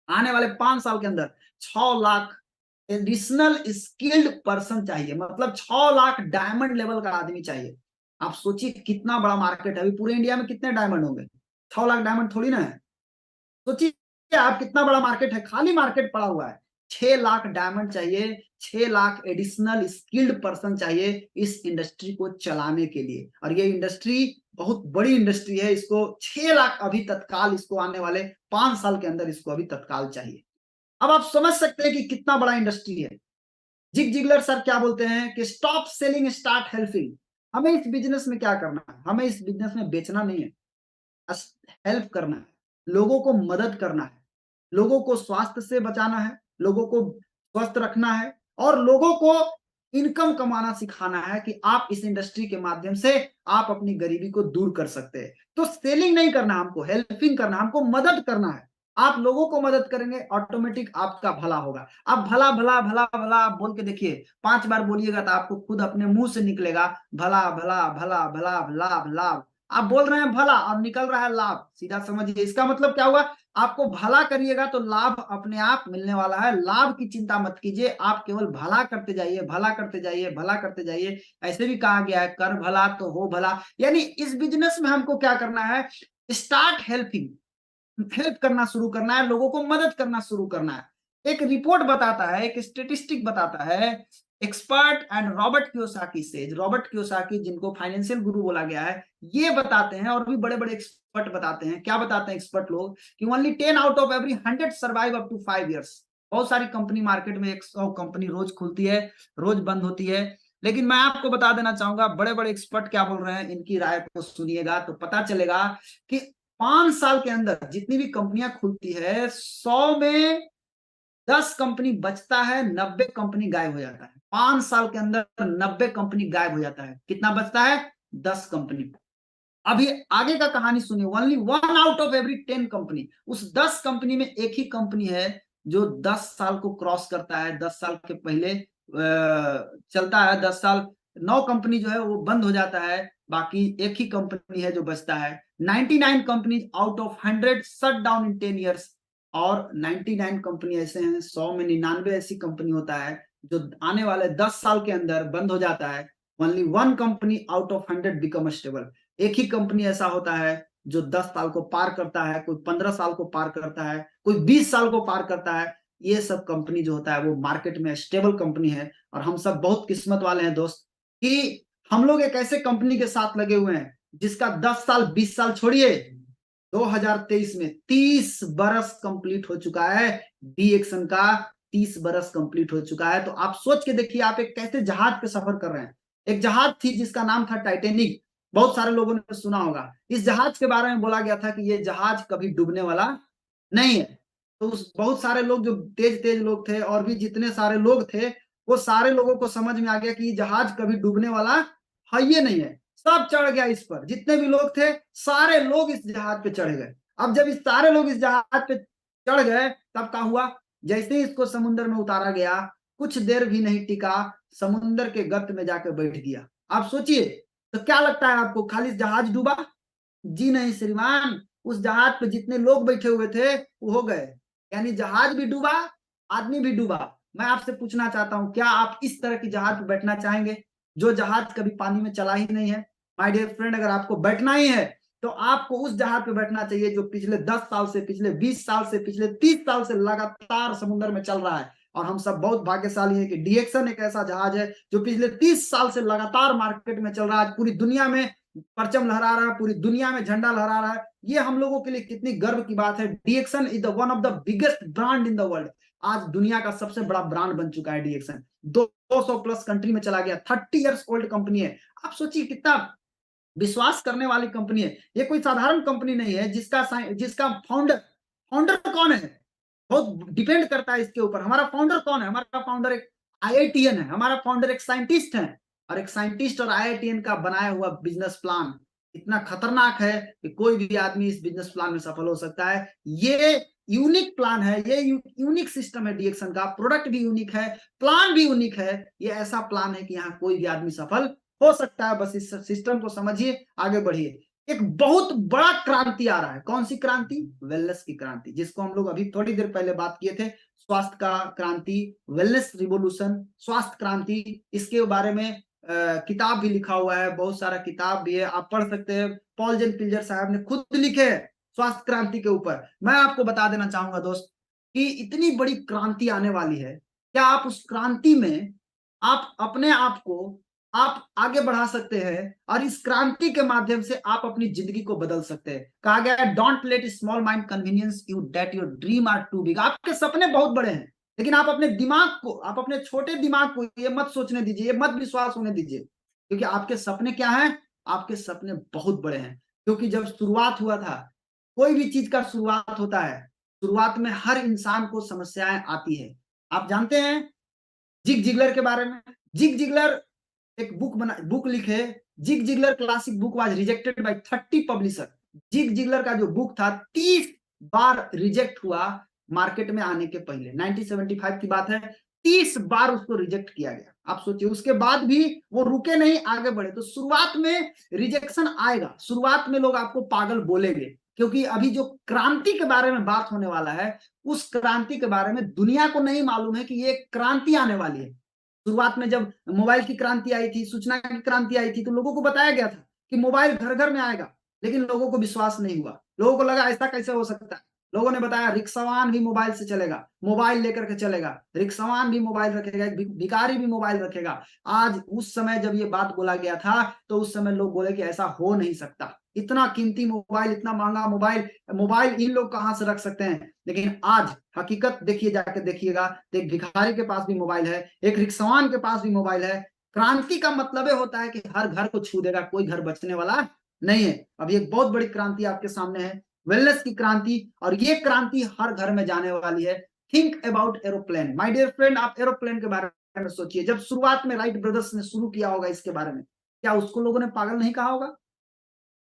S2: आने वाले 5 साल के अंदर 6 लाख एडिशनल स्किल्ड पर्सन चाहिए, मतलब 6 लाख डायमंड लेवल का आदमी चाहिए। आप सोचिए कितना बड़ा मार्केट है। अभी पूरे इंडिया में कितने डायमंड होंगे? 6 लाख डायमंड थोड़ी ना है। सोचिए आप कितना बड़ा मार्केट है, खाली मार्केट पड़ा हुआ है। 6 लाख डायमंड चाहिए, 6 लाख एडिशनल स्किल्ड पर्सन चाहिए इस इंडस्ट्री को चलाने के लिए। और ये इंडस्ट्री बहुत बड़ी इंडस्ट्री है, इसको 6 लाख अभी तत्काल, इसको आने वाले 5 साल के अंदर इसको अभी तत्काल चाहिए। अब आप समझ सकते हैं कि कितना बड़ा इंडस्ट्री है। जिग जिगलर सर क्या बोलते हैं कि स्टॉप सेलिंग स्टार्ट हेल्पिंग। हमें इस बिजनेस में क्या करना है? हमें इस बिजनेस में बेचना नहीं है, हेल्प करना है, लोगों को मदद करना है, लोगों को स्वास्थ्य से बचाना है, लोगों को स्वस्थ रखना है और लोगों को इनकम कमाना सिखाना है कि आप इस इंडस्ट्री के माध्यम से आप अपनी गरीबी को दूर कर सकते हैं। तो सेलिंग नहीं करना, हमको हेल्पिंग करना, हमको मदद करना है। आप लोगों को मदद करेंगे, ऑटोमेटिक आपका भला होगा। आप भला भला भला भला आप बोल के देखिए, 5 बार बोलिएगा तो आपको खुद अपने मुंह से निकलेगा भला भला भला भला लाभ लाभ। आप बोल रहे हैं भला और निकल रहा है लाभ, सीधा समझिए इसका मतलब क्या हुआ, आपको भला करिएगा तो लाभ अपने आप मिलने वाला है। लाभ की चिंता मत कीजिए, आप केवल भला करते जाइए, भला करते जाइए, भला करते जाइए। ऐसे भी कहा गया है कर भला तो हो भला, यानी इस बिजनेस में हमको क्या करना है, स्टार्ट हेल्पिंग, हेल्प करना शुरू करना है, लोगों को मदद करना शुरू करना है। एक रिपोर्ट बताता है, एक स्टेटिस्टिक बताता है, expert and Robert Kiyosaki says, Robert Kiyosaki जिनको फाइनेंशियल गुरु बोला गया है, ये बताते हैं और भी बड़े बड़े एक्सपर्ट बताते हैं, क्या बताते हैं एक्सपर्ट लोग कि only 10 out of every 100 survive up to 5 years। बहुत सारी कंपनी मार्केट में 100 कंपनी रोज खुलती है, रोज बंद होती है, लेकिन मैं आपको बता देना चाहूंगा बड़े बड़े एक्सपर्ट क्या बोल रहे हैं, इनकी राय को सुनिएगा तो पता चलेगा कि 5 साल के अंदर जितनी भी कंपनियां खुलती है 100 में 10 कंपनी बचता है, 90 कंपनी गायब हो जाता है। 5 साल के अंदर 90 कंपनी गायब हो जाता है, कितना बचता है, 10 कंपनी। अभी आगे का कहानी सुनिए, only 1 out of every 10 company, उस 10 कंपनी में एक ही कंपनी है जो 10 साल को क्रॉस करता है, 10 साल के पहले चलता है, 10 साल 9 कंपनी जो है वो बंद हो जाता है, बाकी एक ही कंपनी है जो बचता है। 99 company out of 100 shut down in 10 years, और 99 कंपनी ऐसे हैं, 100 में 99 ऐसी कंपनी होता है जो आने वाले 10 साल के अंदर बंद हो जाता है। Only 1 company out of 100 become stable, एक ही कंपनी ऐसा होता है जो 10 साल को पार करता है, कोई 15 साल को पार करता है, कोई 20 साल को पार करता है। ये सब कंपनी जो होता है वो मार्केट में स्टेबल कंपनी है, और हम सब बहुत किस्मत वाले हैं दोस्त कि हम लोग एक ऐसे कंपनी के साथ लगे हुए हैं जिसका 10 साल 20 साल छोड़िए, 2023 में 30 बरस कंप्लीट हो चुका है, डीएक्सन का 30 बरस कंप्लीट हो चुका है। तो आप सोच के देखिए, आप एक कैसे जहाज पे सफर कर रहे हैं। एक जहाज थी जिसका नाम था टाइटेनिक, बहुत सारे लोगों ने सुना होगा। इस जहाज के बारे में बोला गया था कि ये जहाज कभी डूबने वाला नहीं है। तो उस बहुत सारे लोग जो तेज तेज लोग थे और भी जितने सारे लोग थे, वो सारे लोगों को समझ में आ गया कि ये जहाज कभी डूबने वाला है ये नहीं है। सब चढ़ गया इस पर, जितने भी लोग थे सारे लोग इस जहाज पे चढ़ गए। अब जब इस सारे लोग इस जहाज पे चढ़ गए तब क्या हुआ, जैसे ही इसको समुद्र में उतारा गया, कुछ देर भी नहीं टिका, समुद्र के गर्त में जाकर बैठ गया। आप सोचिए, तो क्या लगता है आपको, खाली जहाज डूबा? जी नहीं श्रीमान, उस जहाज पे जितने लोग बैठे हुए थे वो हो गए, यानी जहाज भी डूबा, आदमी भी डूबा। मैं आपसे पूछना चाहता हूं, क्या आप इस तरह की जहाज पे बैठना चाहेंगे जो जहाज कभी पानी में चला ही नहीं है? माय डियर फ्रेंड, अगर आपको बैठना ही है तो आपको उस जहाज पे बैठना चाहिए जो पिछले 10 साल से, पिछले 20 साल से, पिछले 30 साल से लगातार समुद्र में चल रहा है। और हम सब बहुत भाग्यशाली हैं कि डीएक्सन एक ऐसा जहाज है जो पिछले 30 साल से लगातार मार्केट में चल रहा है, पूरी दुनिया में परचम लहरा रहा है, पूरी दुनिया में झंडा लहरा रहा है। ये हम लोगों के लिए कितनी गर्व की बात है। DXN is the one of the biggest brand in the world. आज दुनिया का सबसे बड़ा ब्रांड बन चुका है डीएक्सन, 200 प्लस कंट्री में चला गया, 30 इयर्स ओल्ड कंपनी है। आप सोचिए कितना विश्वास करने वाली कंपनी है। ये कोई साधारण कंपनी नहीं है जिसका फाउंडर फाउंडर कौन है, बहुत डिपेंड करता है इसके ऊपर। हमारा फाउंडर कौन है? हमारा फाउंडर एक आईआईटीएन है, हमारा फाउंडर एक साइंटिस्ट है, और एक साइंटिस्ट और आईआईटीएन का बनाया हुआ बिजनेस प्लान इतना खतरनाक है कि कोई भी आदमी इस बिजनेस प्लान में सफल हो सकता है। ये यूनिक प्लान है, ये यूनिक सिस्टम है डीएक्सन का, प्रोडक्ट भी यूनिक है, प्लान भी यूनिक है। ये ऐसा प्लान है कि यहाँ कोई भी आदमी सफल हो सकता है। बस इस सिस्टम को समझिए, आगे बढ़िए। एक बहुत बड़ा क्रांति आ रहा है। कौन सी क्रांति? वेलनेस की क्रांति, जिसको हम लोग अभी थोड़ी देर पहले बात किए थे। स्वास्थ्य का क्रांति, वेलनेस रिवोल्यूशन, स्वास्थ्य क्रांति, इसके बारे में किताब भी लिखा हुआ है, बहुत सारा किताब भी है, आप पढ़ सकते हैं। पॉल जेन पिल्जर साहब ने खुद लिखे हैं स्वास्थ्य क्रांति के ऊपर। मैं आपको बता देना चाहूंगा दोस्त कि इतनी बड़ी क्रांति आने वाली है, क्या आप उस क्रांति में आप अपने आप को आप आगे बढ़ा सकते हैं, और इस क्रांति के माध्यम से आप अपनी जिंदगी को बदल सकते हैं। कहा गया है, don't let small mind convenience you that your dream are too big. आपके सपने बहुत बड़े हैं, लेकिन आप अपने दिमाग को, आप अपने छोटे दिमाग को ये मत सोचने दीजिए, ये मत विश्वास होने दीजिए, क्योंकि आपके सपने क्या हैं? आपके सपने बहुत बड़े हैं। क्योंकि जब शुरुआत हुआ था, कोई भी चीज का शुरुआत होता है, शुरुआत में हर इंसान को समस्याएं आती है। आप जानते हैं जिग जिगलर के बारे में? जिग जिगलर एक बुक लिखे। Zig Ziglar classic book was rejected by 30 publisher. Zig Ziglar का जो बुक था 30 बार रिजेक्ट हुआ मार्केट में आने के पहले। 1975 की बात है, 30 बार उसको रिजेक्ट किया गया। आप सोचिए, उसके बाद भी वो रुके नहीं, आगे बढ़े। तो शुरुआत में रिजेक्शन आएगा, शुरुआत में लोग आपको पागल बोलेंगे, क्योंकि अभी जो क्रांति के बारे में बात होने वाला है, उस क्रांति के बारे में दुनिया को नहीं मालूम है कि ये क्रांति आने वाली है। शुरुआत में जब मोबाइल की क्रांति आई थी, सूचना की क्रांति आई थी, तो लोगों को बताया गया था कि मोबाइल घर घर में आएगा, लेकिन लोगों को विश्वास नहीं हुआ। लोगों को लगा ऐसा कैसे हो सकता है। लोगों ने बताया रिक्शावान भी मोबाइल से चलेगा, मोबाइल लेकर के चलेगा, रिक्शावान भी मोबाइल रखेगा, भिखारी भी मोबाइल रखेगा। आज उस समय जब ये बात बोला गया था, तो उस समय लोग बोले कि ऐसा हो नहीं सकता, इतना कीमती मोबाइल, इतना महंगा मोबाइल, मोबाइल इन लोग कहां से रख सकते हैं। लेकिन आज हकीकत देखिए, जाकर देखिएगा, एक भिखारी के पास भी मोबाइल है, एक रिक्शावान के पास भी मोबाइल है। क्रांति का मतलब होता है कि हर घर को छू देगा, कोई घर बचने वाला नहीं है। अभी एक बहुत बड़ी क्रांति आपके सामने है, वेलनेस की क्रांति, और ये क्रांति हर घर में जाने वाली है। Think about aeroplane my dear friend, आप एरोप्लेन के बारे में सोचिए। जब शुरुआत में राइट ब्रदर्स ने शुरू किया होगा इसके बारे में, क्या उसको लोगों ने पागल नहीं कहा होगा?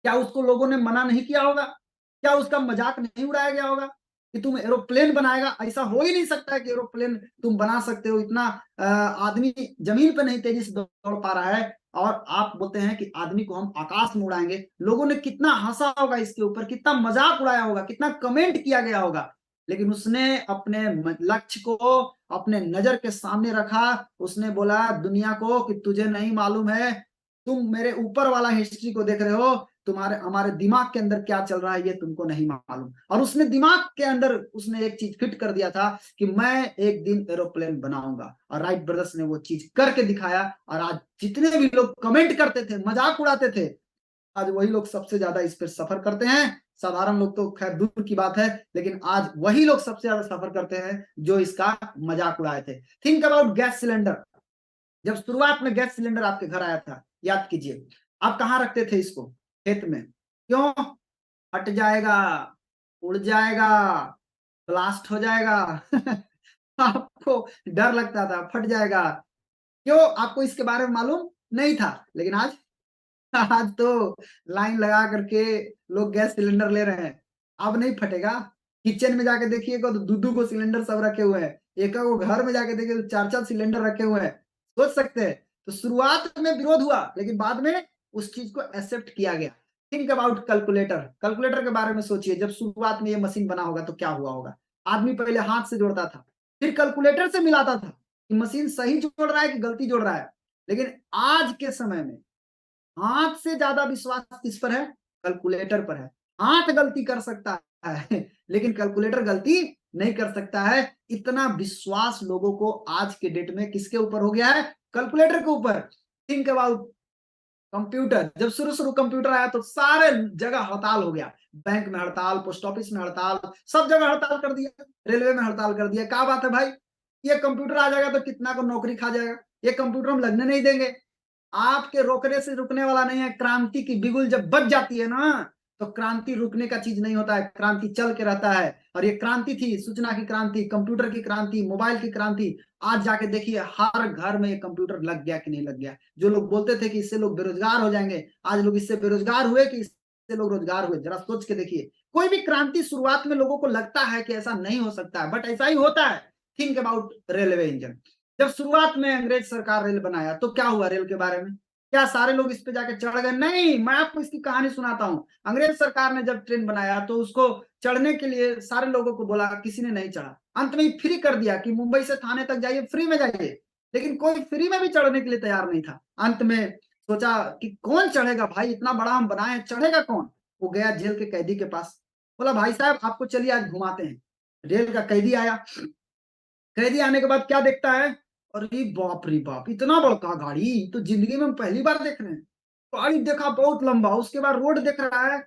S2: क्या उसको लोगों ने मना नहीं किया होगा? क्या उसका मजाक नहीं उड़ाया गया होगा कि तुम एरोप्लेन बनाएगा? ऐसा हो ही नहीं सकता है कि एरोप्लेन तुम बना सकते हो। इतना आदमी जमीन पे नहीं तेजी से दौड़ पा रहा है, और आप बोलते हैं कि आदमी को हम आकाश में उड़ाएंगे। लोगों ने कितना हंसा होगा इसके ऊपर, कितना मजाक उड़ाया होगा, कितना कमेंट किया गया होगा। लेकिन उसने अपने लक्ष्य को अपने नजर के सामने रखा। उसने बोला दुनिया को कि तुझे नहीं मालूम है, तुम मेरे ऊपर वाला हिस्ट्री को देख रहे हो, तुम्हारे हमारे दिमाग के अंदर क्या चल रहा है ये तुमको नहीं मालूम। और उसने दिमाग के अंदर उसने एक चीज फिट कर दिया था कि मैं एक दिन एरोप्लेन बनाऊंगा, और राइट ब्रदर्स ने वो चीज करके दिखाया। और आज जितने भी लोग कमेंट करते थे, मजाक उड़ाते थे, आज वही लोग सबसे ज्यादा इस पर सफर करते हैं। साधारण लोग तो खैर दूर की बात है, लेकिन आज वही लोग सबसे ज्यादा सफर करते हैं जो इसका मजाक उड़ाए थे। Think about gas cylinder. जब शुरुआत में गैस सिलेंडर आपके घर आया था, याद कीजिए, आप कहाँ रखते थे इसको? खेत में। क्यों? फट जाएगा, उड़ जाएगा, ब्लास्ट हो जाएगा। आपको डर लगता था फट जाएगा। क्यों? आपको इसके बारे में मालूम नहीं था। लेकिन आज आज तो लाइन लगा करके लोग गैस सिलेंडर ले रहे हैं, अब नहीं फटेगा। किचन में जाके देखिएगा तो दो को सिलेंडर सब रखे हुए हैं, एक को घर में जाके देखिए तो 4 सिलेंडर रखे हुए हैं। सोच सकते हैं। तो शुरुआत में विरोध हुआ, लेकिन बाद में उस चीज को एक्सेप्ट किया गया। Think about calculator. कैलकुलेटर के बारे में सोचिए, जब शुरुआत में ये मशीन बना होगा तो क्या हुआ होगा। आदमी पहले हाथ से जोड़ता था, फिर कैलकुलेटर से मिलाता था कि मशीन सही जोड़ रहा है कि गलती जोड़ रहा है। लेकिन आज के समय में हाथ से ज्यादा विश्वास किस पर है? कैलकुलेटर पर है। हाथ गलती कर सकता है, लेकिन कैलकुलेटर गलती नहीं कर सकता है। इतना विश्वास लोगों को आज के डेट में किसके ऊपर हो गया है? कैलकुलेटर के ऊपर। Think about computer. जब शुरू शुरू कंप्यूटर आया तो सारे जगह हड़ताल हो गया। बैंक में हड़ताल, पोस्ट ऑफिस में हड़ताल, सब जगह हड़ताल कर दिया, रेलवे में हड़ताल कर दिया। क्या बात है भाई, ये कंप्यूटर आ जाएगा तो कितना को नौकरी खा जाएगा, ये कंप्यूटर हम लगने नहीं देंगे। आपके रोकने से रुकने वाला नहीं है। क्रांति की बिगुल जब बज जाती है ना, तो क्रांति रुकने का चीज नहीं होता है, क्रांति चल के रहता है। और ये क्रांति थी सूचना की क्रांति, कंप्यूटर की क्रांति, मोबाइल की क्रांति। आज जाके देखिए हर घर में ये कंप्यूटर लग गया कि नहीं लग गया। जो लोग बोलते थे कि इससे लोग बेरोजगार हो जाएंगे, आज लोग इससे बेरोजगार हुए कि इससे लोग रोजगार हुए। जरा सोच के देखिए, कोई भी क्रांति शुरुआत में लोगों को लगता है कि ऐसा नहीं हो सकता है, बट ऐसा ही होता है। Think about railway engine. जब शुरुआत में अंग्रेज सरकार रेल बनाया तो क्या हुआ रेल के बारे में? क्या सारे लोग इस पे जाके चढ़ गए? नहीं, मैं आपको इसकी कहानी सुनाता हूँ। अंग्रेज सरकार ने जब ट्रेन बनाया तो उसको चढ़ने के लिए सारे लोगों को बोला, किसी ने नहीं चढ़ा। अंत में फ्री कर दिया कि मुंबई से थाने तक जाइए, फ्री में जाइए। लेकिन कोई फ्री में भी चढ़ने के लिए तैयार नहीं था। अंत में सोचा कि कौन चढ़ेगा भाई, इतना बड़ा हम बनाए, चढ़ेगा कौन? वो गया जेल के कैदी के पास, बोला भाई साहब आपको चलिए आज घुमाते हैं। रेल का कैदी आया। कैदी आने के बाद क्या देखता है, अरे बाप रे बाप, इतना बड़का गाड़ी तो जिंदगी में हम पहली बार देख रहे हैं। गाड़ी देखा बहुत लंबा, उसके बाद रोड देख रहा है,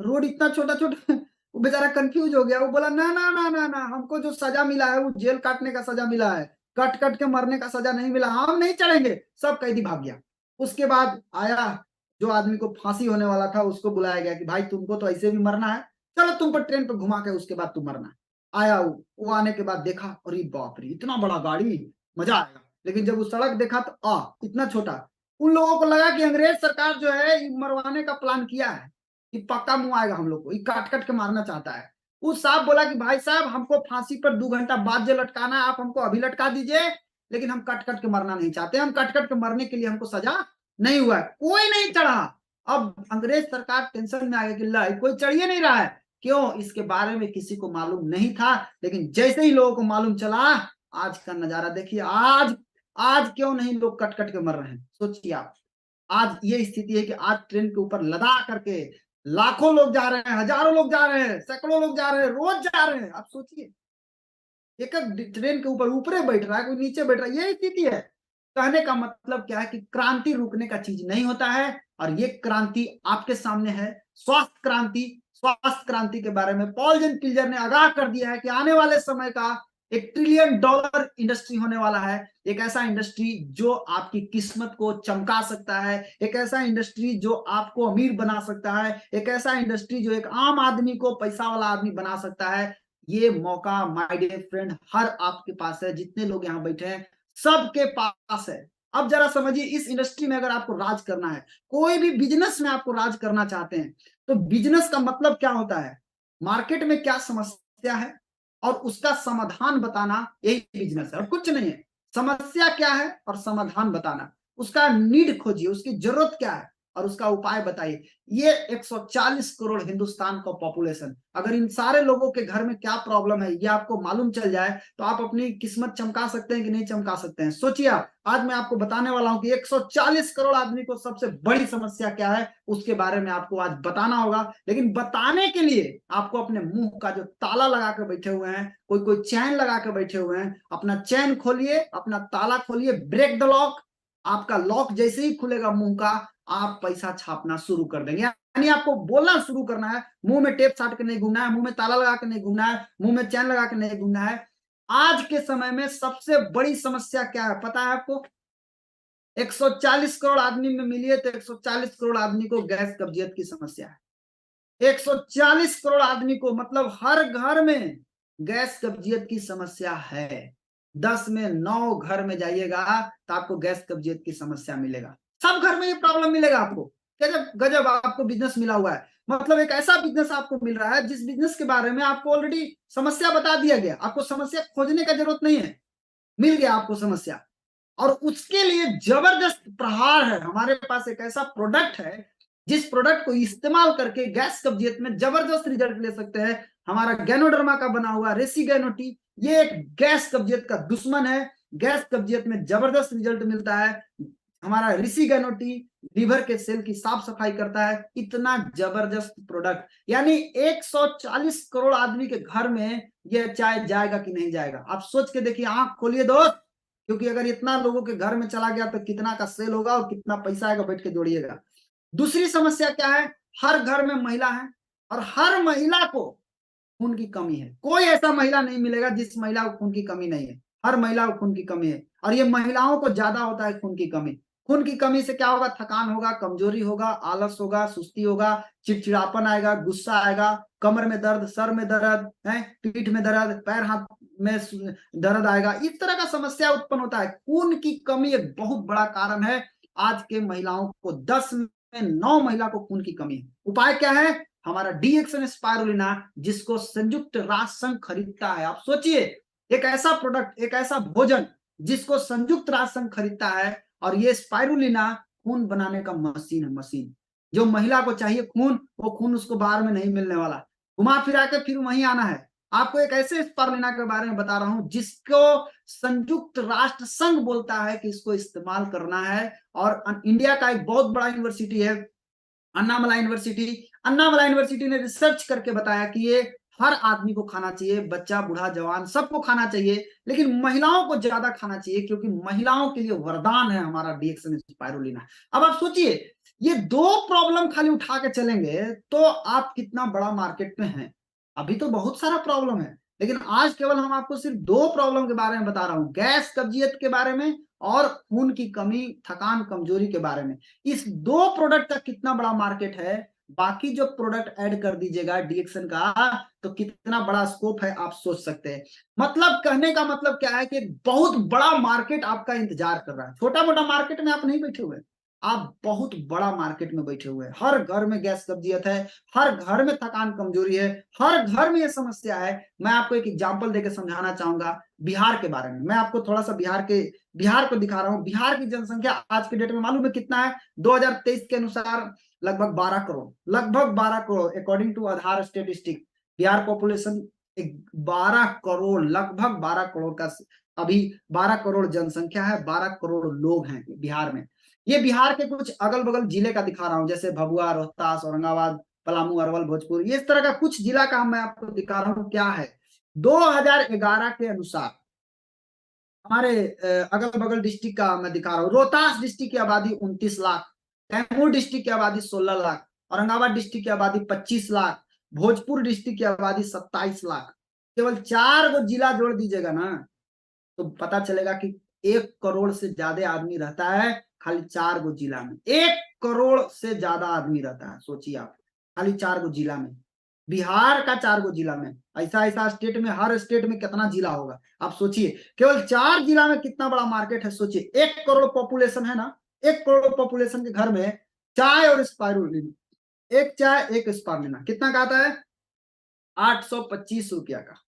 S2: रोड इतना छोटा छोटा। वो बेचारा कंफ्यूज हो गया। वो बोला ना ना ना ना ना, हमको जो सजा मिला है वो जेल काटने का सजा मिला है, कट कट के मरने का सजा नहीं मिला, हम नहीं चढ़ेंगे। सब कैदी भाग गया। उसके बाद आया जो आदमी को फांसी होने वाला था, उसको बुलाया गया कि भाई तुमको तो ऐसे भी मरना है, चलो तुमको ट्रेन पे घुमा के उसके बाद तुम मरना है। आया वो आने के बाद देखा, अरे बाप रे इतना बड़ा गाड़ी, मजा आएगा। लेकिन जब वो सड़क देखा तो इतना छोटा। उन लोगों को लगा कि अंग्रेज सरकार जो है ये मरवाने का प्लान किया है, कि पक्का मुंह आएगा हम लोग को, ये काट काट के मारना चाहता है। उस साहब बोला कि भाई साहब हमको फांसी पर 2 घंटा बाद जो लटकाना है आप हमको अभी लटका दीजिए, लेकिन हम कट कट के मरना नहीं चाहते, हम कट कट के मरने के लिए हमको सजा नहीं हुआ है। कोई नहीं चढ़ा। अब अंग्रेज सरकार टेंशन में आ गई कि ला कोई चढ़ ही नहीं रहा है। क्यों? इसके बारे में किसी को मालूम नहीं था, लेकिन जैसे ही लोगों को मालूम चला, आज का नजारा देखिए। आज आज क्यों नहीं लोग कट कट के मर रहे हैं, सोचिए आप। आज ये स्थिति है कि आज ट्रेन के ऊपर लदा करके लाखों लोग जा रहे हैं, हजारों लोग जा रहे हैं, सैकड़ों लोग जा रहे हैं, रोज जा रहे हैं। आप सोचिए, एक ट्रेन के ऊपर ऊपरे बैठ रहा है, कोई नीचे बैठ रहा है, ये स्थिति है। कहने का मतलब क्या है कि क्रांति रुकने का चीज नहीं होता है, और ये क्रांति आपके सामने है। स्वास्थ्य क्रांति, स्वास्थ्य क्रांति के बारे में पॉल जेन पिल्जर ने आगाह कर दिया है कि आने वाले समय का $1 ट्रिलियन इंडस्ट्री होने वाला है। एक ऐसा इंडस्ट्री जो आपकी किस्मत को चमका सकता है, एक ऐसा इंडस्ट्री जो आपको अमीर बना सकता है, एक ऐसा इंडस्ट्री जो एक आम आदमी को पैसा वाला आदमी बना सकता है। ये मौका माय डियर फ्रेंड हर आपके पास है, जितने लोग यहाँ बैठे हैं सबके पास है। अब जरा समझिए, इस इंडस्ट्री में अगर आपको राज करना है, कोई भी बिजनेस में आपको राज करना चाहते हैं, तो बिजनेस का मतलब क्या होता है? मार्केट में क्या समस्या है और उसका समाधान बताना, यही बिजनेस है और कुछ नहीं है। समस्या क्या है और समाधान बताना, उसका नीड खोजिए, उसकी जरूरत क्या है और उसका उपाय बताइए। ये 140 करोड़ हिंदुस्तान का पॉपुलेशन, अगर इन सारे लोगों के घर में क्या प्रॉब्लम है ये आपको मालूम चल जाए, तो आप अपनी किस्मत चमका सकते हैं कि नहीं चमका सकते हैं। सोचिए आप, आज मैं आपको बताने वाला हूं कि 140 करोड़ आदमी को सबसे बड़ी समस्या क्या है, उसके बारे में आपको आज बताना होगा। लेकिन बताने के लिए आपको अपने मुंह का जो ताला लगा के बैठे हुए हैं, कोई कोई चैन लगा के बैठे हुए हैं, अपना चैन खोलिए, अपना ताला खोलिए, ब्रेक द लॉक। आपका लॉक जैसे ही खुलेगा मुंह का, आप पैसा छापना शुरू कर देंगे। यानी आपको बोलना शुरू करना है, मुंह में टेप साट के नहीं घूमना है, मुंह में ताला लगा के नहीं घूमना है, मुंह में चैन लगा के नहीं घूमना है। आज के समय में सबसे बड़ी समस्या क्या है पता है आपको? 140 करोड़ आदमी में मिलिए तो 140 करोड़ आदमी को गैस कब्जियत की समस्या है। 140 करोड़ आदमी को, मतलब हर घर में गैस कब्जियत की समस्या है। 10 में 9 घर में जाइएगा तो आपको गैस कब्जियत की समस्या मिलेगा। सब घर में ये प्रॉब्लम मिलेगा आपको। गजब गजब आपको बिजनेस मिला हुआ है। मतलब एक ऐसा बिजनेस आपको मिल रहा है जिस बिजनेस के बारे में आपको ऑलरेडी समस्या बता दिया गया, आपको समस्या खोजने का जरूरत नहीं है, मिल गया आपको समस्या। और उसके लिए जबरदस्त प्रहार है। हमारे पास एक ऐसा प्रोडक्ट है जिस प्रोडक्ट को इस्तेमाल करके गैस कब्जियत में जबरदस्त रिजल्ट ले सकते हैं। हमारा गैनोडर्मा का बना हुआ रेसिगैनो टी, ये एक गैस कब्जियत का दुश्मन है। गैस कब्जियत में जबरदस्त रिजल्ट मिलता है। हमारा रेसिगैनो टी लीवर के सेल की साफ सफाई करता है। इतना जबरदस्त प्रोडक्ट, यानी 140 करोड़ आदमी के घर में यह चाय जाएगा कि नहीं जाएगा? आप सोच के देखिए, आंख खोलिए दोस्त, क्योंकि अगर इतना लोगों के घर में चला गया तो कितना का सेल होगा और कितना पैसा आएगा, बैठ के जोड़िएगा। दूसरी समस्या क्या है? हर घर में महिला है और हर महिला को खून की कमी है। कोई ऐसा महिला नहीं मिलेगा जिस महिला को खून की कमी नहीं है। हर महिला को खून की कमी है, और ये महिलाओं को ज्यादा होता है खून की कमी। खून की कमी से क्या होगा? थकान होगा, कमजोरी होगा, आलस होगा, सुस्ती होगा, चिड़चिड़ापन आएगा, गुस्सा आएगा, कमर में दर्द, सर में दर्द है, पीठ में दर्द, पैर हाथ में दर्द आएगा। इस तरह का समस्या उत्पन्न होता है। खून की कमी एक बहुत बड़ा कारण है। आज के महिलाओं को 10 में 9 महिला को खून की कमी है। उपाय क्या है? हमारा डीएक्सन स्पाइरुलिना, जिसको संयुक्त राष्ट्र संघ खरीदता है। आप सोचिए, एक ऐसा प्रोडक्ट, एक ऐसा भोजन जिसको संयुक्त राष्ट्र संघ खरीदता है, और ये स्पाइरुलिना खून बनाने का मशीन है। मशीन जो महिला को चाहिए खून, वो खून उसको बाहर में नहीं मिलने वाला, घुमा फिरा के फिर वहीं आना है। आपको एक ऐसे स्पाइरुलिना के बारे में बता रहा हूं जिसको संयुक्त राष्ट्र संघ बोलता है कि इसको इस्तेमाल करना है। और इंडिया का एक बहुत बड़ा यूनिवर्सिटी है, अन्नामला यूनिवर्सिटी। अन्नामला यूनिवर्सिटी ने रिसर्च करके बताया कि ये हर आदमी को खाना चाहिए, बच्चा बूढ़ा जवान सबको खाना चाहिए, लेकिन महिलाओं को ज्यादा खाना चाहिए, क्योंकि महिलाओं के लिए वरदान है हमारा डीएक्सन स्पाइरुलिना। अब आप सोचिए, ये 2 प्रॉब्लम खाली उठा के चलेंगे तो आप कितना बड़ा मार्केट में हैं। अभी तो बहुत सारा प्रॉब्लम है, लेकिन आज केवल हम आपको सिर्फ 2 प्रॉब्लम के बारे में बता रहा हूं, गैस कब्जियत के बारे में और खून की कमी, थकान, कमजोरी के बारे में। इस 2 प्रोडक्ट का कितना बड़ा मार्केट है, बाकी जो प्रोडक्ट ऐड कर दीजिएगा डीएक्सन का, तो कितना बड़ा स्कोप है आप सोच सकते हैं। मतलब कहने का मतलब क्या है कि बहुत बड़ा मार्केट आपका इंतजार कर रहा है। छोटा मोटा मार्केट में आप नहीं बैठे हुए, आप बहुत बड़ा मार्केट में बैठे हुए हैं। हर घर में गैस कब्जियत है, हर घर में थकान कमजोरी है, हर घर में ये समस्या है। मैं आपको एक एग्जांपल देकर समझाना चाहूंगा बिहार के बारे में। मैं आपको थोड़ा सा बिहार को दिखा रहा हूँ। बिहार की जनसंख्या आज के डेट में मालूम है कितना है? 2023 के अनुसार लगभग 12 करोड़, लगभग 12 crore according to Aadhaar statistic. Bihar population 12 crore, लगभग 12 करोड़ का अभी 12 करोड़ जनसंख्या है, 12 करोड़ लोग हैं बिहार में। ये बिहार के कुछ अगल बगल जिले का दिखा रहा हूं, जैसे भभुआ, रोहतास, औरंगाबाद, पलामू, अरवल, भोजपुर, ये इस तरह का कुछ जिला का मैं आपको दिखा रहा हूं। क्या है 2011 के अनुसार हमारे अगल बगल डिस्ट्रिक्ट का मैं दिखा रहा हूँ। रोहतास डिस्ट्रिक्ट की आबादी 29 लाख, कैमूर डिस्ट्रिक्ट की आबादी 16 लाख, औरंगाबाद डिस्ट्रिक्ट की आबादी 25 लाख, भोजपुर डिस्ट्रिक्ट की आबादी 27 लाख। केवल 4 गो जिला जोड़ दीजिएगा ना तो पता चलेगा कि 1 करोड़ से ज्यादा आदमी रहता है खाली 4 गो जिला में। 1 करोड़ से ज्यादा आदमी रहता है, सोचिए आप, खाली 4 गो जिला में। बिहार का 4 गो जिला में, ऐसा ऐसा स्टेट में, हर स्टेट में कितना जिला होगा आप सोचिए। केवल 4 जिला में कितना बड़ा मार्केट है सोचिए। 1 करोड़ पॉपुलेशन है ना, 1 करोड़ पॉपुलेशन के घर में चाय और स्पाइरुलिना, एक चाय एक स्पाइरुलिना कितना का आता है? 825 रुपया का।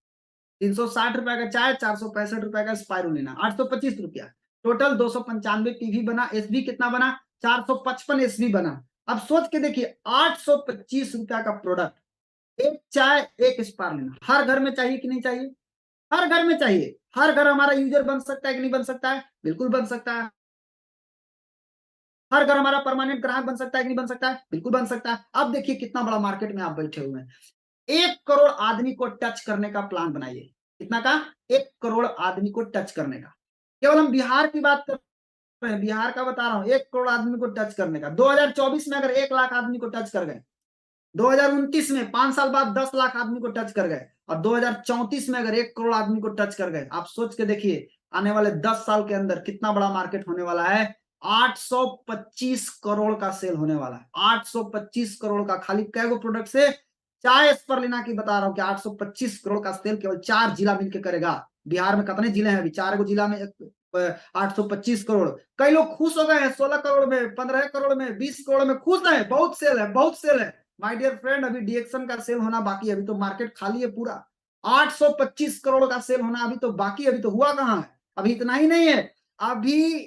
S2: 360 रुपए का चाय, 465 रुपए का स्पाइरुलिना, 825 रुपया। टोटल 295 पीवी बना। एसबी कितना बना? 455 एसबी बना। अब सोच के देखिए 825 रुपया का प्रोडक्ट, एक चाय एक स्पाइरुलिना, हर घर में चाहिए कि नहीं चाहिए? हर घर में चाहिए। हर घर हमारा यूजर बन सकता है कि नहीं बन सकता है? बिल्कुल बन सकता है। हर घर हमारा परमानेंट ग्राहक बन सकता है कि नहीं बन सकता है? बिल्कुल बन सकता है। अब देखिए कितना बड़ा मार्केट में आप बैठे हुए हैं। 1 करोड़ आदमी को टच करने का प्लान बनाइए। कितना का? 1 करोड़ आदमी को टच करने का। केवल हम बिहार की बात कर रहे हैं, बिहार का बता रहा हूं, 1 करोड़ आदमी को टच करने का। 2024 में अगर 1 लाख आदमी को टच कर गए, 2029 में 5 साल बाद 10 लाख आदमी को टच कर गए, और 2034 में अगर 1 करोड़ आदमी को टच कर गए, आप सोच के देखिए आने वाले 10 साल के अंदर कितना बड़ा मार्केट होने वाला है। 825 करोड़ का सेल होने वाला है। 825 करोड़ का, खाली कैगो प्रोडक्ट से चाय स्पर्लिना की बता रहा हूं कि 825 करोड़ का सेल केवल 4 जिला मिलकर करेगा। बिहार में कितने जिले हैं? अभी 4 गो जिला में 825 करोड़। कई लोग खुश हो गए हैं 16 करोड़ में, 15 करोड़ में, 20 करोड़ में खुश है। बहुत सेल है, बहुत सेल है माय डियर फ्रेंड। अभी डीएक्शन का सेल होना बाकी है, अभी तो मार्केट खाली है पूरा। 825 करोड़ का सेल होना अभी तो बाकी है, अभी तो हुआ कहां है। अभी इतना ही नहीं है, अभी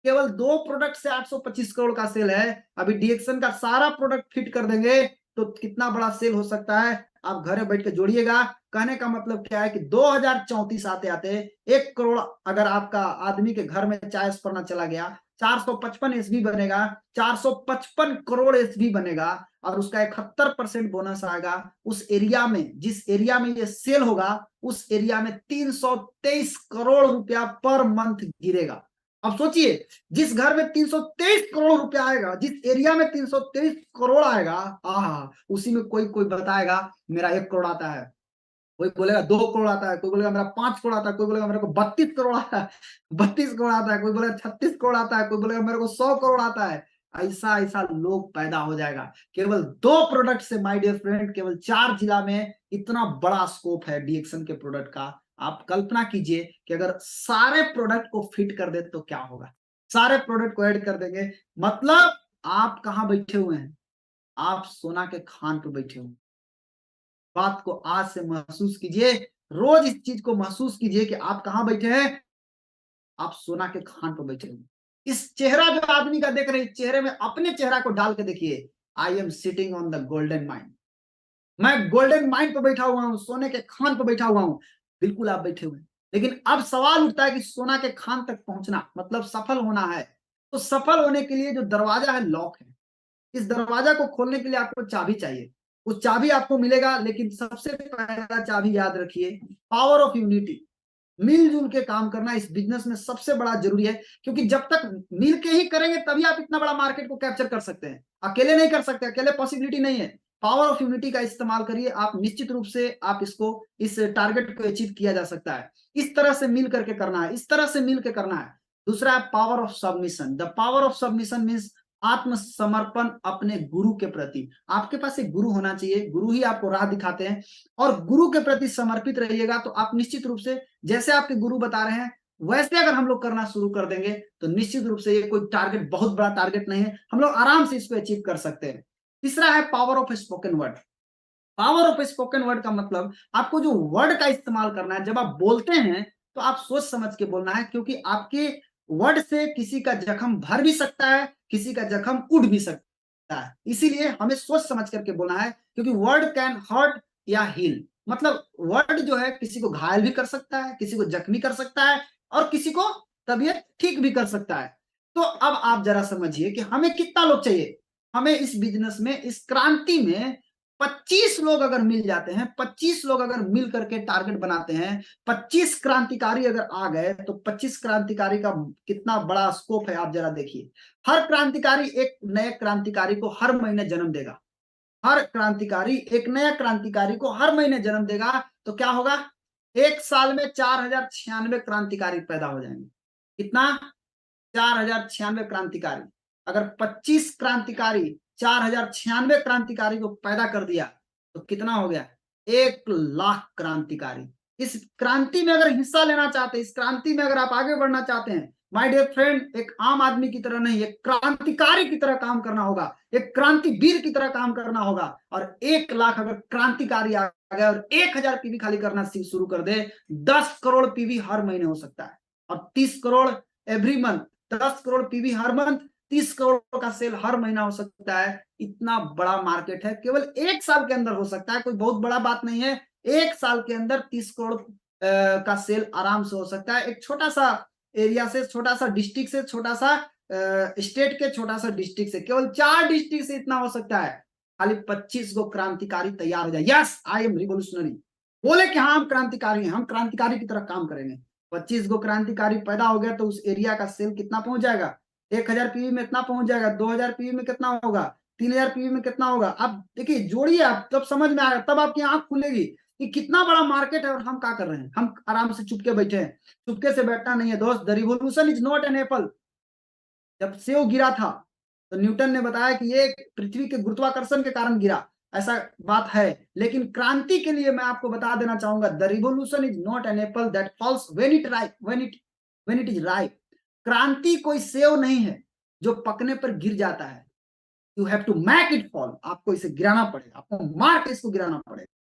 S2: केवल 2 प्रोडक्ट से 825 करोड़ का सेल है। अभी डीएक्शन का सारा प्रोडक्ट फिट कर देंगे तो कितना बड़ा सेल हो सकता है आप घरे बैठ के जोड़िएगा। कहने का मतलब क्या है कि 2034 आते आते 1 करोड़ अगर आपका आदमी के घर में चाय स्पर्ना चला गया, 455 एसबी बनेगा, 455 करोड़ एसबी बनेगा, और उसका 71% बोनस आएगा। उस एरिया में, जिस एरिया में ये सेल होगा, उस एरिया में 323 करोड़ रुपया पर मंथ गिरेगा। अब सोचिए जिस घर में 323 करोड़ रुपया आएगा, जिस एरिया में 323 करोड़ आएगा, आहा, उसी में कोई कोई बताएगा मेरा 1 करोड़ आता है, कोई बोलेगा 2 करोड़ आता है, कोई बोलेगा मेरा 5 करोड़ आता है, कोई बोलेगा मेरे को 32 करोड़ आता है, 32 करोड़ आता है, कोई बोलेगा 36 करोड़ आता है, कोई बोलेगा मेरे को 100 करोड़ आता है। ऐसा ऐसा लोग पैदा हो जाएगा केवल 2 प्रोडक्ट से माय डियर फ्रेंड। केवल 4 जिला में इतना बड़ा स्कोप है डीएक्शन के प्रोडक्ट का। आप कल्पना कीजिए कि अगर सारे प्रोडक्ट को फिट कर दे तो क्या होगा। सारे प्रोडक्ट को ऐड कर देंगे, मतलब आप कहां बैठे हुए हैं? आप सोना के खान पे बैठे हुए। बात को आज से महसूस कीजिए, रोज इस चीज को महसूस कीजिए कि आप कहां बैठे हैं। आप सोना के खान पर बैठे हुए। इस चेहरा जो आदमी का देख रहे हैं, चेहरे में अपने चेहरा को डाल के देखिए, I am sitting on the golden mind. मैं गोल्डन माइंड पर बैठा हुआ हूं, सोने के खान पर बैठा हुआ हूं। बिल्कुल आप बैठे हुए। लेकिन अब सवाल उठता है कि सोना के खान तक पहुंचना मतलब सफल होना है, तो सफल होने के लिए जो दरवाजा है लॉक है। इस दरवाजा को खोलने के लिए आपको चाबी चाहिए। उस चाबी आपको मिलेगा, लेकिन सबसे पहला चाबी याद रखिए, पावर ऑफ यूनिटी। मिलजुल के काम करना इस बिजनेस में सबसे बड़ा जरूरी है, क्योंकि जब तक मिल के ही करेंगे तभी आप इतना बड़ा मार्केट को कैप्चर कर सकते हैं। अकेले नहीं कर सकते, अकेले पॉसिबिलिटी नहीं है। पावर ऑफ यूनिटी का इस्तेमाल करिए, आप निश्चित रूप से आप इसको, इस टारगेट को अचीव किया जा सकता है। इस तरह से मिल करके करना है, इस तरह से मिल के करना है। दूसरा है power of submission. The power of submission means आत्मसमर्पण अपने गुरु के प्रति। आपके पास एक गुरु होना चाहिए, गुरु ही आपको राह दिखाते हैं, और गुरु के प्रति समर्पित रहिएगा तो आप निश्चित रूप से, जैसे आपके गुरु बता रहे हैं वैसे अगर हम लोग करना शुरू कर देंगे तो निश्चित रूप से ये कोई टारगेट, बहुत बड़ा टारगेट नहीं है, हम लोग आराम से इसको अचीव कर सकते हैं। तीसरा है power of spoken word. Power of spoken word का मतलब आपको जो वर्ड का इस्तेमाल करना है, जब आप बोलते हैं तो आप सोच समझ के बोलना है, क्योंकि आपके वर्ड से किसी का जख्म भर भी सकता है, किसी का जख्म उड़ भी सकता है। इसीलिए हमें सोच समझ करके बोलना है, क्योंकि वर्ड कैन हर्ट या हील। मतलब वर्ड जो है किसी को घायल भी कर सकता है, किसी को जख्मी कर सकता है, और किसी को तबीयत ठीक भी कर सकता है। तो अब आप जरा समझिए कि हमें कितना लोग चाहिए। हमें इस बिजनेस में, इस क्रांति में 25 लोग अगर मिल जाते हैं, 25 लोग अगर मिल करके टारगेट बनाते हैं, 25 क्रांतिकारी अगर आ गए, तो 25 क्रांतिकारी का कितना बड़ा स्कोप है आप जरा देखिए। हर क्रांतिकारी एक नए क्रांतिकारी को हर महीने जन्म देगा। हर क्रांतिकारी एक नया क्रांतिकारी को हर महीने जन्म देगा। तो क्या होगा, एक साल में 4096 क्रांतिकारी पैदा हो जाएंगे। कितना? 4096 क्रांतिकारी। अगर 25 क्रांतिकारी 4096 क्रांतिकारी को पैदा कर दिया तो कितना हो गया? 1 लाख क्रांतिकारी। इस क्रांति में अगर हिस्सा लेना चाहते हैं, इस क्रांति में अगर आप आगे बढ़ना चाहते हैं, माय डियर फ्रेंड, एक आम आदमी की तरह नहीं, एक क्रांतिकारी की तरह काम करना होगा, एक क्रांतिवीर की तरह काम करना होगा। और 1 लाख अगर क्रांतिकारी आ गए और 1000 पीवी खाली करना शुरू कर दे, 10 करोड़ पीवी हर महीने हो सकता है, और 30 crore every month. 10 crore PV हर मंथ, 30 करोड़ का सेल हर महीना हो सकता है। इतना बड़ा मार्केट है, केवल 1 साल के अंदर हो सकता है, कोई बहुत बड़ा बात नहीं है। 1 साल के अंदर 30 करोड़ का सेल आराम से हो सकता है। एक छोटा सा एरिया से, छोटा सा डिस्ट्रिक्ट से, छोटा सा स्टेट के छोटा सा डिस्ट्रिक्ट से, केवल 4 डिस्ट्रिक्ट से इतना हो सकता है। खाली 25 गो क्रांतिकारी तैयार हो जाए, यस आई एम रिवोल्यूशनरी, बोले कि हाँ हम क्रांतिकारी हैं, हम क्रांतिकारी की तरह काम करेंगे। 25 गो क्रांतिकारी पैदा हो गया तो उस एरिया का सेल कितना पहुंच जाएगा? 1000 पीवी में इतना पहुंच जाएगा, 2000 पीवी में कितना होगा, 3000 पीवी में कितना होगा। अब देखिए, जोड़िए आप, तब समझ में आएगा, तब आपकी आंख खुलेगी कि कितना बड़ा मार्केट है और हम क्या कर रहे हैं। हम आराम से चुपके बैठे हैं। चुपके से बैठना नहीं है दोस्त। The revolution is not an Apple. जब सेव गिरा था तो न्यूटन ने बताया कि ये पृथ्वी के गुरुत्वाकर्षण के कारण गिरा, ऐसा बात है। लेकिन क्रांति के लिए मैं आपको बता देना चाहूंगा, the revolution is not an apple that falls when it is ripe. क्रांति कोई सेव नहीं है जो पकने पर गिर जाता है। You have to make it fall. आपको इसे गिराना पड़ेगा, आपको मार के इसको गिराना पड़ेगा,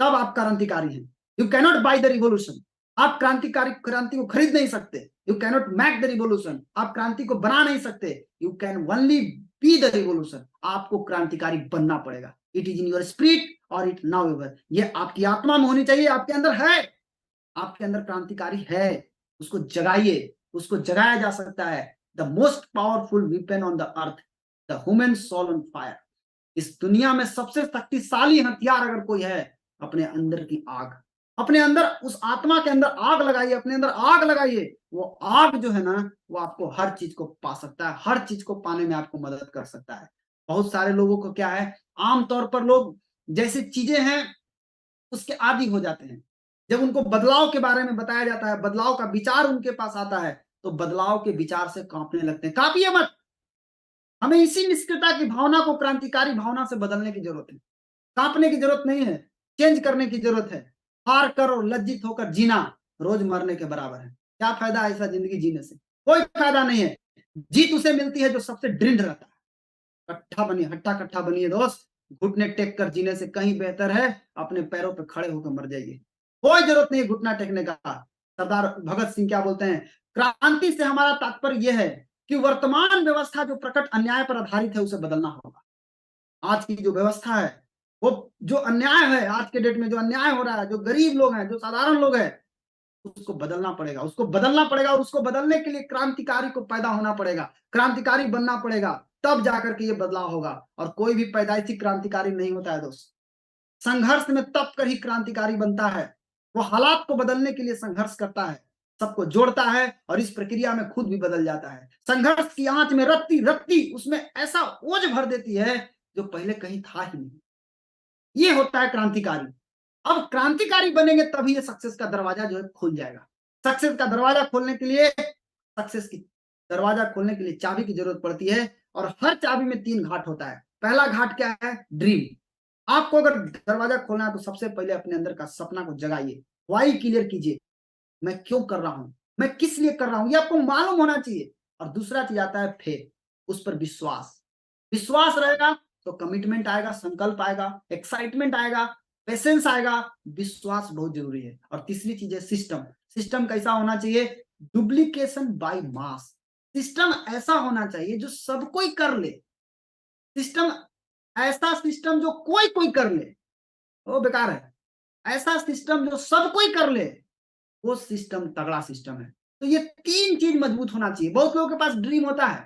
S2: तब आप क्रांतिकारी हैं। You cannot by the revolution. आप क्रांति को खरीद नहीं सकते। You cannot make the revolution. आप क्रांति को बना नहीं सकते। You can only be the revolution. आपको क्रांतिकारी बनना पड़ेगा। It is in your spirit और इट नाउ एवर। ये आपकी आत्मा में होनी चाहिए, आपके अंदर है। आपके अंदर क्रांतिकारी है, उसको जगाइए। उसको जगाया जा सकता है। The most powerful weapon on the earth, the human soul on fire. इस दुनिया में सबसे शक्तिशाली हथियार अगर कोई है, अपने अंदर की आग। अपने अंदर, उस आत्मा के अंदर आग लगाइए, अपने अंदर आग लगाइए। वो आग जो है ना, वो आपको हर चीज को पा सकता है, हर चीज को पाने में आपको मदद कर सकता है। बहुत सारे लोगों को क्या है, आमतौर पर लोग जैसी चीजें हैं उसके आदी हो जाते हैं। जब उनको बदलाव के बारे में बताया जाता है, बदलाव का विचार उनके पास आता है, तो बदलाव के विचार से कांपने लगते हैं। कांपिए मत। हमें इसी निष्क्रियता की भावना को क्रांतिकारी भावना से बदलने की जरूरत है। कांपने की जरूरत नहीं है, चेंज करने की जरूरत है। हार कर और लज्जित होकर जीना रोज मरने के बराबर है। क्या फायदा ऐसा जिंदगी जीने से? कोई फायदा नहीं है। जीत उसे मिलती है जो सबसे दृढ़ रहता है। कट्ठा बनिए, हट्टा कट्ठा बनिए दोस्त। घुटने टेक कर जीने से कहीं बेहतर है अपने पैरों पर खड़े होकर मर जाइए। कोई जरूरत नहीं है घुटना टेकने का। सरदार भगत सिंह क्या बोलते हैं, क्रांति से हमारा तात्पर्य यह है कि वर्तमान व्यवस्था जो प्रकट अन्याय पर आधारित है उसे बदलना होगा। आज की जो व्यवस्था है, वो जो अन्याय है, आज के डेट में जो अन्याय हो रहा है, जो गरीब लोग हैं, जो साधारण लोग हैं, उसको बदलना पड़ेगा। उसको बदलना पड़ेगा, और उसको बदलने के लिए क्रांतिकारी को पैदा होना पड़ेगा, क्रांतिकारी बनना पड़ेगा। तब जाकर के ये बदलाव होगा। और कोई भी पैदाइशी क्रांतिकारी नहीं होता है दोस्त। संघर्ष में तब कर ही क्रांतिकारी बनता है। वो हालात को बदलने के लिए संघर्ष करता है, सबको जोड़ता है, और इस प्रक्रिया में खुद भी बदल जाता है। संघर्ष की आंच में रत्ती रत्ती उसमें ऐसा ओज भर देती है जो पहले कहीं था ही नहीं। ये होता है क्रांतिकारी। अब क्रांतिकारी बनेंगे तभी ये सक्सेस का दरवाजा जो है खुल जाएगा। सक्सेस का दरवाजा खोलने के लिए, सक्सेस की दरवाजा खोलने के लिए चाबी की जरूरत पड़ती है, और हर चाबी में 3 घाट होता है। पहला घाट क्या है? ड्रीम। आपको अगर दरवाजा खोलना है तो सबसे पहले अपने अंदर का सपना को जगाइए। वाई क्लियर कीजिए, मैं क्यों कर रहा हूं, मैं किस लिए कर रहा हूं, ये आपको मालूम होना चाहिए। और दूसरा चीज आता है फेथ, उस पर विश्वास। विश्वास रहेगा तो कमिटमेंट आएगा, संकल्प आएगा, एक्साइटमेंट आएगा, पेशेंस आएगा। विश्वास बहुत जरूरी है। और तीसरी चीज है सिस्टम। सिस्टम कैसा होना चाहिए? Duplication by mass. सिस्टम ऐसा होना चाहिए जो सब कोई कर ले। सिस्टम ऐसा सिस्टम जो कोई कोई कर ले वो बेकार है। ऐसा सिस्टम जो सब कोई कर ले वो सिस्टम तगड़ा सिस्टम है। तो ये तीन चीज मजबूत होना चाहिए। बहुत लोगों के पास ड्रीम होता है,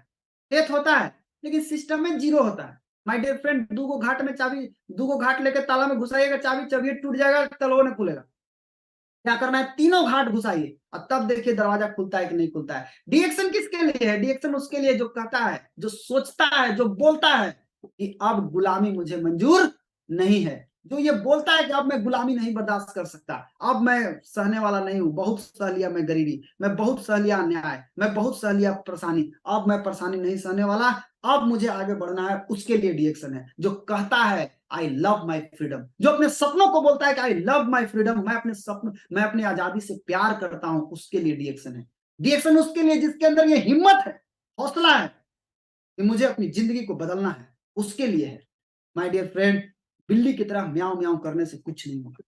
S2: फेथ होता है, लेकिन सिस्टम में जीरो होता है। माय डियर फ्रेंड, दूगो घाट में चाबी, दूगो घाट लेके ताला में घुसाइएगा चाबी, चाबी टूट जाएगा, तलवो नहीं खुलेगा। क्या करना है? तीनों घाट घुसाइए और तब देखिए दरवाजा खुलता है कि नहीं खुलता है। डीएक्शन किसके लिए है? डीएक्शन उसके लिए जो कहता है, जो सोचता है, जो बोलता है कि अब गुलामी मुझे मंजूर नहीं है। जो ये बोलता है कि अब मैं गुलामी नहीं बर्दाश्त कर सकता, अब मैं सहने वाला नहीं हूं, बहुत सह लिया मैं गरीबी, मैं बहुत सह लिया अन्याय, मैं बहुत सह लिया परेशानी, अब मैं परेशानी नहीं सहने वाला, अब मुझे आगे बढ़ना है, उसके लिए डीएक्शन है। जो कहता है आई लव माई फ्रीडम, जो अपने सपनों को बोलता है कि आई लव माई फ्रीडम, मैं अपने सपन, मैं अपनी आजादी से प्यार करता हूं, उसके लिए डीएक्शन है। डीएक्शन उसके लिए जिसके अंदर ये हिम्मत है, हौसला है कि मुझे अपनी जिंदगी को बदलना है, उसके लिए है। माय डियर फ्रेंड, बिल्ली की तरह म्याऊं म्याऊं करने से कुछ नहीं होगा,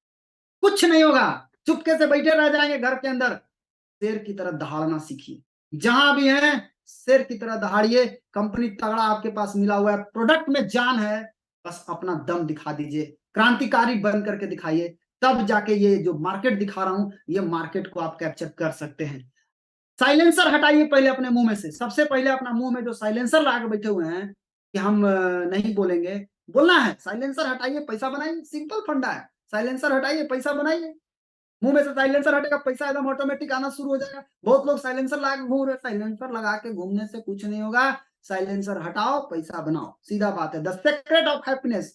S2: कुछ नहीं होगा। चुपके से बैठे रह जाएंगे घर के अंदर। शेर की तरह दहाड़ना सीखिए, जहां भी है शेर की तरह दहाड़िए। कंपनी तगड़ा आपके पास मिला हुआ है, प्रोडक्ट में जान है, बस अपना दम दिखा दीजिए, क्रांतिकारी बन करके दिखाइए। तब जाके ये जो मार्केट दिखा रहा हूं, ये मार्केट को आप कैप्चर कर सकते हैं। साइलेंसर हटाइए पहले अपने मुंह में से। सबसे पहले अपना मुंह में जो साइलेंसर लगा के बैठे हुए हैं कि हम नहीं बोलेंगे, बोलना है। साइलेंसर हटाइए, पैसा बनाइए, सिंपल फंडा है। साइलेंसर हटाइए, पैसा बनाइए। मुंह में से साइलेंसर हटेगा, पैसा एकदम ऑटोमेटिक आना शुरू हो जाएगा। बहुत लोग साइलेंसर लगा के घूम रहे, साइलेंसर लगा के घूमने से कुछ नहीं होगा। साइलेंसर हटाओ, पैसा बनाओ, सीधा बात है। द सीक्रेट ऑफ हैप्पीनेस,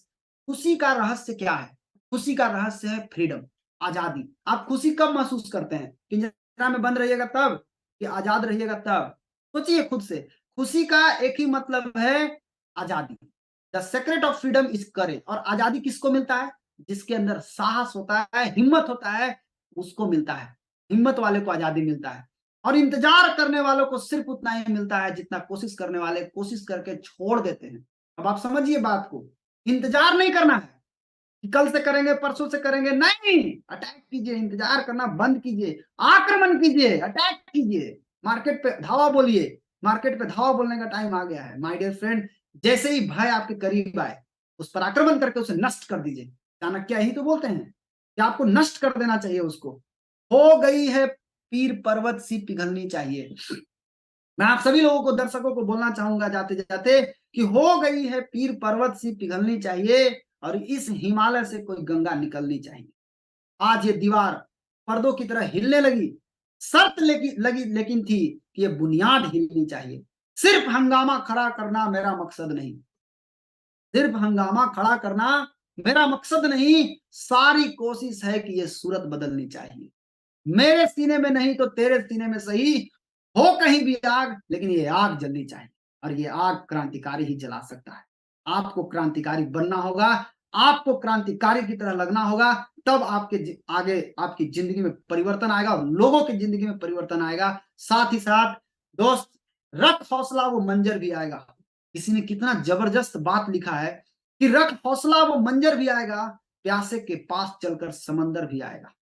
S2: खुशी का रहस्य क्या है? खुशी का रहस्य है फ्रीडम, आजादी। आप खुशी कब महसूस करते हैं? पिंजरा में बंद रहिएगा तब कि आजाद रहिएगा तब? सोचिए खुद से। खुशी का एक ही मतलब है, आजादी। The secret of freedom is करेज। और आजादी किसको मिलता है? जिसके अंदर साहस होता है, हिम्मत होता है, उसको मिलता है। हिम्मत वाले को आजादी मिलता है। और इंतजार करने वालों को सिर्फ उतना ही मिलता है जितना कोशिश करने वाले कोशिश करके छोड़ देते हैं। अब आप समझिए बात को। इंतजार नहीं करना है कि कल से करेंगे, परसों से करेंगे, नहीं। अटैक कीजिए, इंतजार करना बंद कीजिए, आक्रमण कीजिए, अटैक कीजिए, मार्केट पे धावा बोलिए। मार्केट पे धावा बोलने का टाइम आ गया है माय डियर फ्रेंड। जैसे ही भय आपके करीब आए, उस पर आक्रमण करके उसे नष्ट कर दीजिए। चाणक्य यही तो बोलते हैं कि आपको नष्ट कर देना चाहिए उसको। हो गई है पीर पर्वत सी पिघलनी चाहिए। मैं आप सभी लोगों को, दर्शकों को बोलना चाहूंगा जाते जाते कि हो गई है पीर पर्वत सी पिघलनी चाहिए और इस हिमालय से कोई गंगा निकलनी चाहिए। आज ये दीवार पर्दों की तरह हिलने लगी, शर्त लेकिन थी कि ये बुनियाद हिलनी चाहिए। सिर्फ हंगामा खड़ा करना मेरा मकसद नहीं, सिर्फ हंगामा खड़ा करना मेरा मकसद नहीं, सारी कोशिश है कि ये सूरत बदलनी चाहिए। मेरे सीने में नहीं तो तेरे सीने में सही, हो कहीं भी आग, लेकिन ये आग जलनी चाहिए। और ये आग क्रांतिकारी ही जला सकता है। आपको क्रांतिकारी बनना होगा, आपको क्रांतिकारी की तरह लगना होगा, तब आपके आगे आपकी जिंदगी में परिवर्तन आएगा और लोगों की जिंदगी में परिवर्तन आएगा। साथ ही साथ दोस्त, रख हौसला वो मंजर भी आएगा। किसी ने कितना जबरदस्त बात लिखा है कि रख हौसला वो मंजर भी आएगा, प्यासे के पास चलकर समंदर भी आएगा।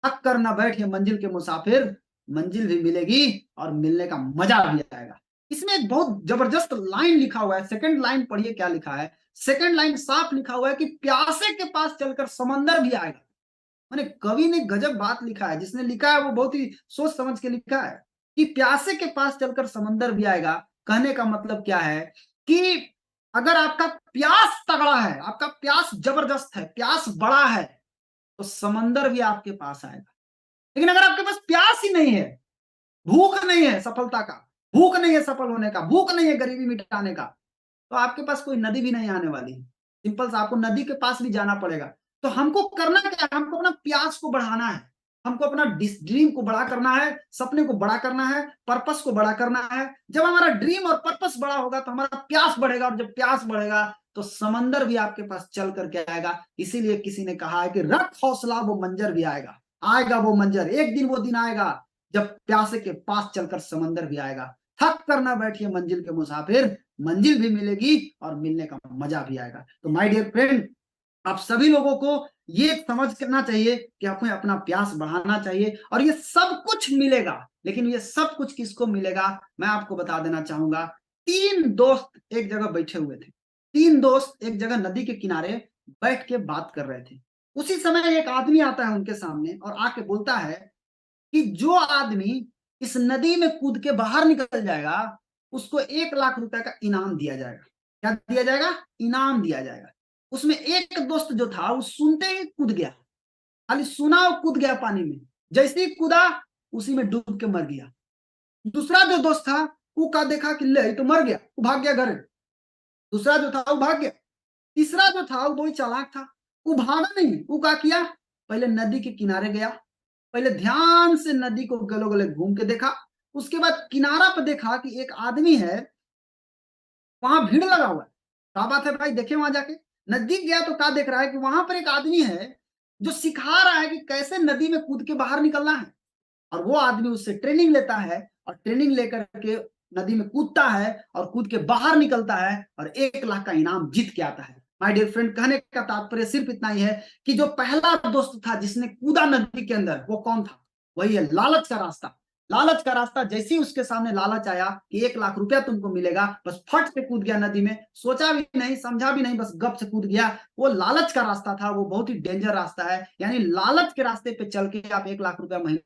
S2: थक कर न बैठे मंजिल के मुसाफिर, मंजिल भी मिलेगी और मिलने का मजा भी आएगा। इसमें एक बहुत जबरदस्त लाइन लिखा हुआ है। सेकंड लाइन पढ़िए क्या लिखा है। सेकंड लाइन साफ लिखा हुआ है कि प्यासे के पास चलकर समंदर भी आएगा। माने कवि ने गजब बात लिखा है। जिसने लिखा है वो बहुत ही सोच समझ के लिखा है कि प्यासे के पास चलकर समंदर भी आएगा। कहने का मतलब क्या है कि अगर आपका प्यास तगड़ा है, आपका प्यास जबरदस्त है, प्यास बड़ा है, तो समंदर भी आपके पास आएगा। लेकिन अगर आपके पास प्यास ही नहीं है, भूख नहीं है सफलता का, भूख नहीं है सफल होने का, भूख नहीं है गरीबी मिटाने का, तो आपके पास कोई नदी भी नहीं आने वाली है। सिंपल सा आपको नदी के पास भी जाना पड़ेगा। तो हमको करना क्या है? हमको अपना प्यास को बढ़ाना है, हमको अपना ड्रीम को बड़ा करना है, सपने को बड़ा करना है, पर्पस को बड़ा करना है। जब हमारा ड्रीम और पर्पस बड़ा होगा तो हमारा प्यास बढ़ेगा, और जब प्यास बढ़ेगा तो समंदर भी आपके पास चल करके आएगा। इसीलिए किसी ने कहा है कि रख हौसला वो मंजर भी आएगा। आएगा वो मंजर, एक दिन वो दिन आएगा जब प्यासे के पास चलकर समंदर भी आएगा। थक कर ना बैठिए मंजिल के मुसाफिर, मंजिल भी मिलेगी और मिलने का मजा भी आएगा। तो माय डियर फ्रेंड, आप सभी लोगों को ये समझ करना चाहिए कि हमें अपना प्यास बढ़ाना चाहिए और ये सब कुछ मिलेगा। लेकिन ये सब कुछ किसको मिलेगा, मैं आपको बता देना चाहूंगा। 3 दोस्त एक जगह बैठे हुए थे। 3 दोस्त एक जगह नदी के किनारे बैठ के बात कर रहे थे। उसी समय एक आदमी आता है उनके सामने और आके बोलता है कि जो आदमी इस नदी में कूद के बाहर निकल जाएगा उसको 1 लाख रुपए का इनाम दिया जाएगा। क्या दिया जाएगा? इनाम दिया जाएगा। उसमें एक दोस्त जो था वो सुनते ही कूद गया, खाली सुना और कूद गया पानी में। जैसे ही कूदा उसी में डूब के मर गया। दूसरा जो दोस्त था वो का देखा कि ले तो मर गया, वो भाग गया घर। दूसरा जो था वो भाग गया। तीसरा जो था वो बहुत चालाक था, वो भागा नहीं, वो क्या किया, पहले नदी के किनारे गया, पहले ध्यान से नदी को गलो गले घूम के देखा। उसके बाद किनारा पर देखा कि एक आदमी है, वहां भीड़ लगा हुआ है। क्या बात है भाई, देखे वहां जाके। नजदीक गया तो क्या देख रहा है कि वहां पर एक आदमी है जो सिखा रहा है कि कैसे नदी में कूद के बाहर निकलना है। और वो आदमी उससे ट्रेनिंग लेता है और ट्रेनिंग लेकर के नदी में कूदता है और कूद के बाहर निकलता है और 1 लाख का इनाम जीत के आता है। माय डियर फ्रेंड, कहने का तात्पर्य सिर्फ इतना ही है कि जो पहला दोस्त था जिसने कूदा नदी के अंदर, वो कौन था? वही है लालच का रास्ता। लालच का रास्ता, जैसे ही उसके सामने लालच आया कि 1 लाख रुपया तुमको मिलेगा, बस फट से कूद गया नदी में, सोचा भी नहीं समझा भी नहीं, बस गप से कूद गया। वो लालच का रास्ता था, वो बहुत ही डेंजर रास्ता है। यानी लालच के रास्ते पे चल के आप 1 लाख रुपया महीना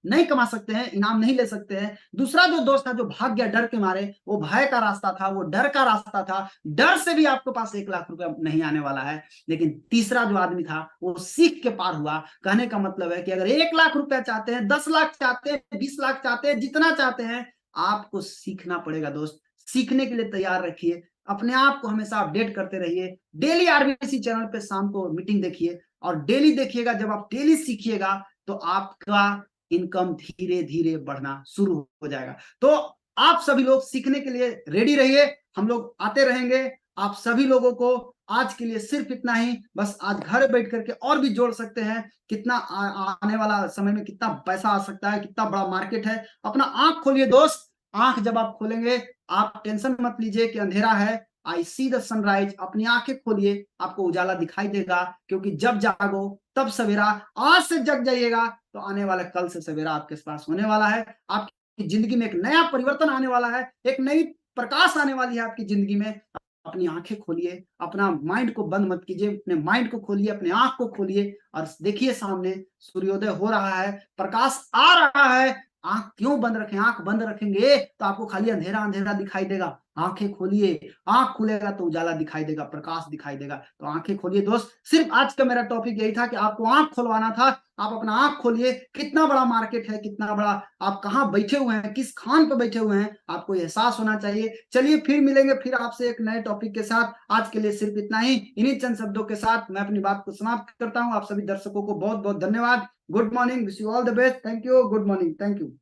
S2: नहीं कमा सकते हैं, इनाम नहीं ले सकते हैं। दूसरा जो दोस्त था जो भाग गया डर के मारे, वो भय का रास्ता था, वो डर का रास्ता था। डर से भी आपके पास 1 लाख रुपया नहीं आने वाला है। लेकिन तीसरा जो आदमी था वो सीख के पार हुआ। कहने का मतलब है कि अगर 1 लाख रुपया चाहते हैं, 10 लाख चाहते हैं, 20 लाख चाहते हैं, जितना चाहते हैं, आपको सीखना पड़ेगा दोस्त। सीखने के लिए तैयार रखिए, अपने आप को हमेशा अपडेट करते रहिए। डेली आरबीसी चैनल पे शाम को मीटिंग देखिए और डेली देखिएगा। जब आप डेली सीखिएगा तो आपका इनकम धीरे धीरे बढ़ना शुरू हो जाएगा। तो आप सभी लोग सीखने के लिए रेडी रहिए, हम लोग आते रहेंगे। आप सभी लोगों को आज के लिए सिर्फ इतना ही, बस आज घर बैठ करके और भी जोड़ सकते हैं। कितना आने वाला समय में कितना पैसा आ सकता है, कितना बड़ा मार्केट है। अपना आंख खोलिए दोस्त। आंख जब आप खोलेंगे, आप टेंशन मत लीजिए कि अंधेरा है। आई सी द सनराइज। अपनी आंखें खोलिए, आपको उजाला दिखाई देगा। क्योंकि जब जागो तब सवेरा। आज से जग जाइएगा तो आने वाला कल से सवेरा आपके पास होने वाला है। आपकी जिंदगी में एक नया परिवर्तन आने वाला है, एक नई प्रकाश आने वाली है आपकी जिंदगी में। अपनी आंखें खोलिए, अपना माइंड को बंद मत कीजिए, अपने माइंड को खोलिए, अपने आंख को खोलिए और देखिए सामने सूर्योदय हो रहा है, प्रकाश आ रहा है। आंख क्यों बंद रखें? आंख बंद रखेंगे तो आपको खाली अंधेरा अंधेरा दिखाई देगा। आंखें खोलिए, आंख खुलेगा तो उजाला दिखाई देगा, प्रकाश दिखाई देगा। तो आंखें खोलिए दोस्त। सिर्फ आज का मेरा टॉपिक यही था कि आपको आंख खुलवाना था। आप अपना आंख खोलिए। कितना बड़ा मार्केट है, कितना बड़ा, आप कहाँ बैठे हुए हैं, किस खान पर बैठे हुए हैं, आपको एहसास होना चाहिए। चलिए फिर मिलेंगे, फिर आपसे एक नए टॉपिक के साथ। आज के लिए सिर्फ इतना ही। इन्हीं चंद शब्दों के साथ मैं अपनी बात को समाप्त करता हूँ। आप सभी दर्शकों को बहुत बहुत धन्यवाद। Good morning, wish you all the best. Thank you. Good morning. Thank you.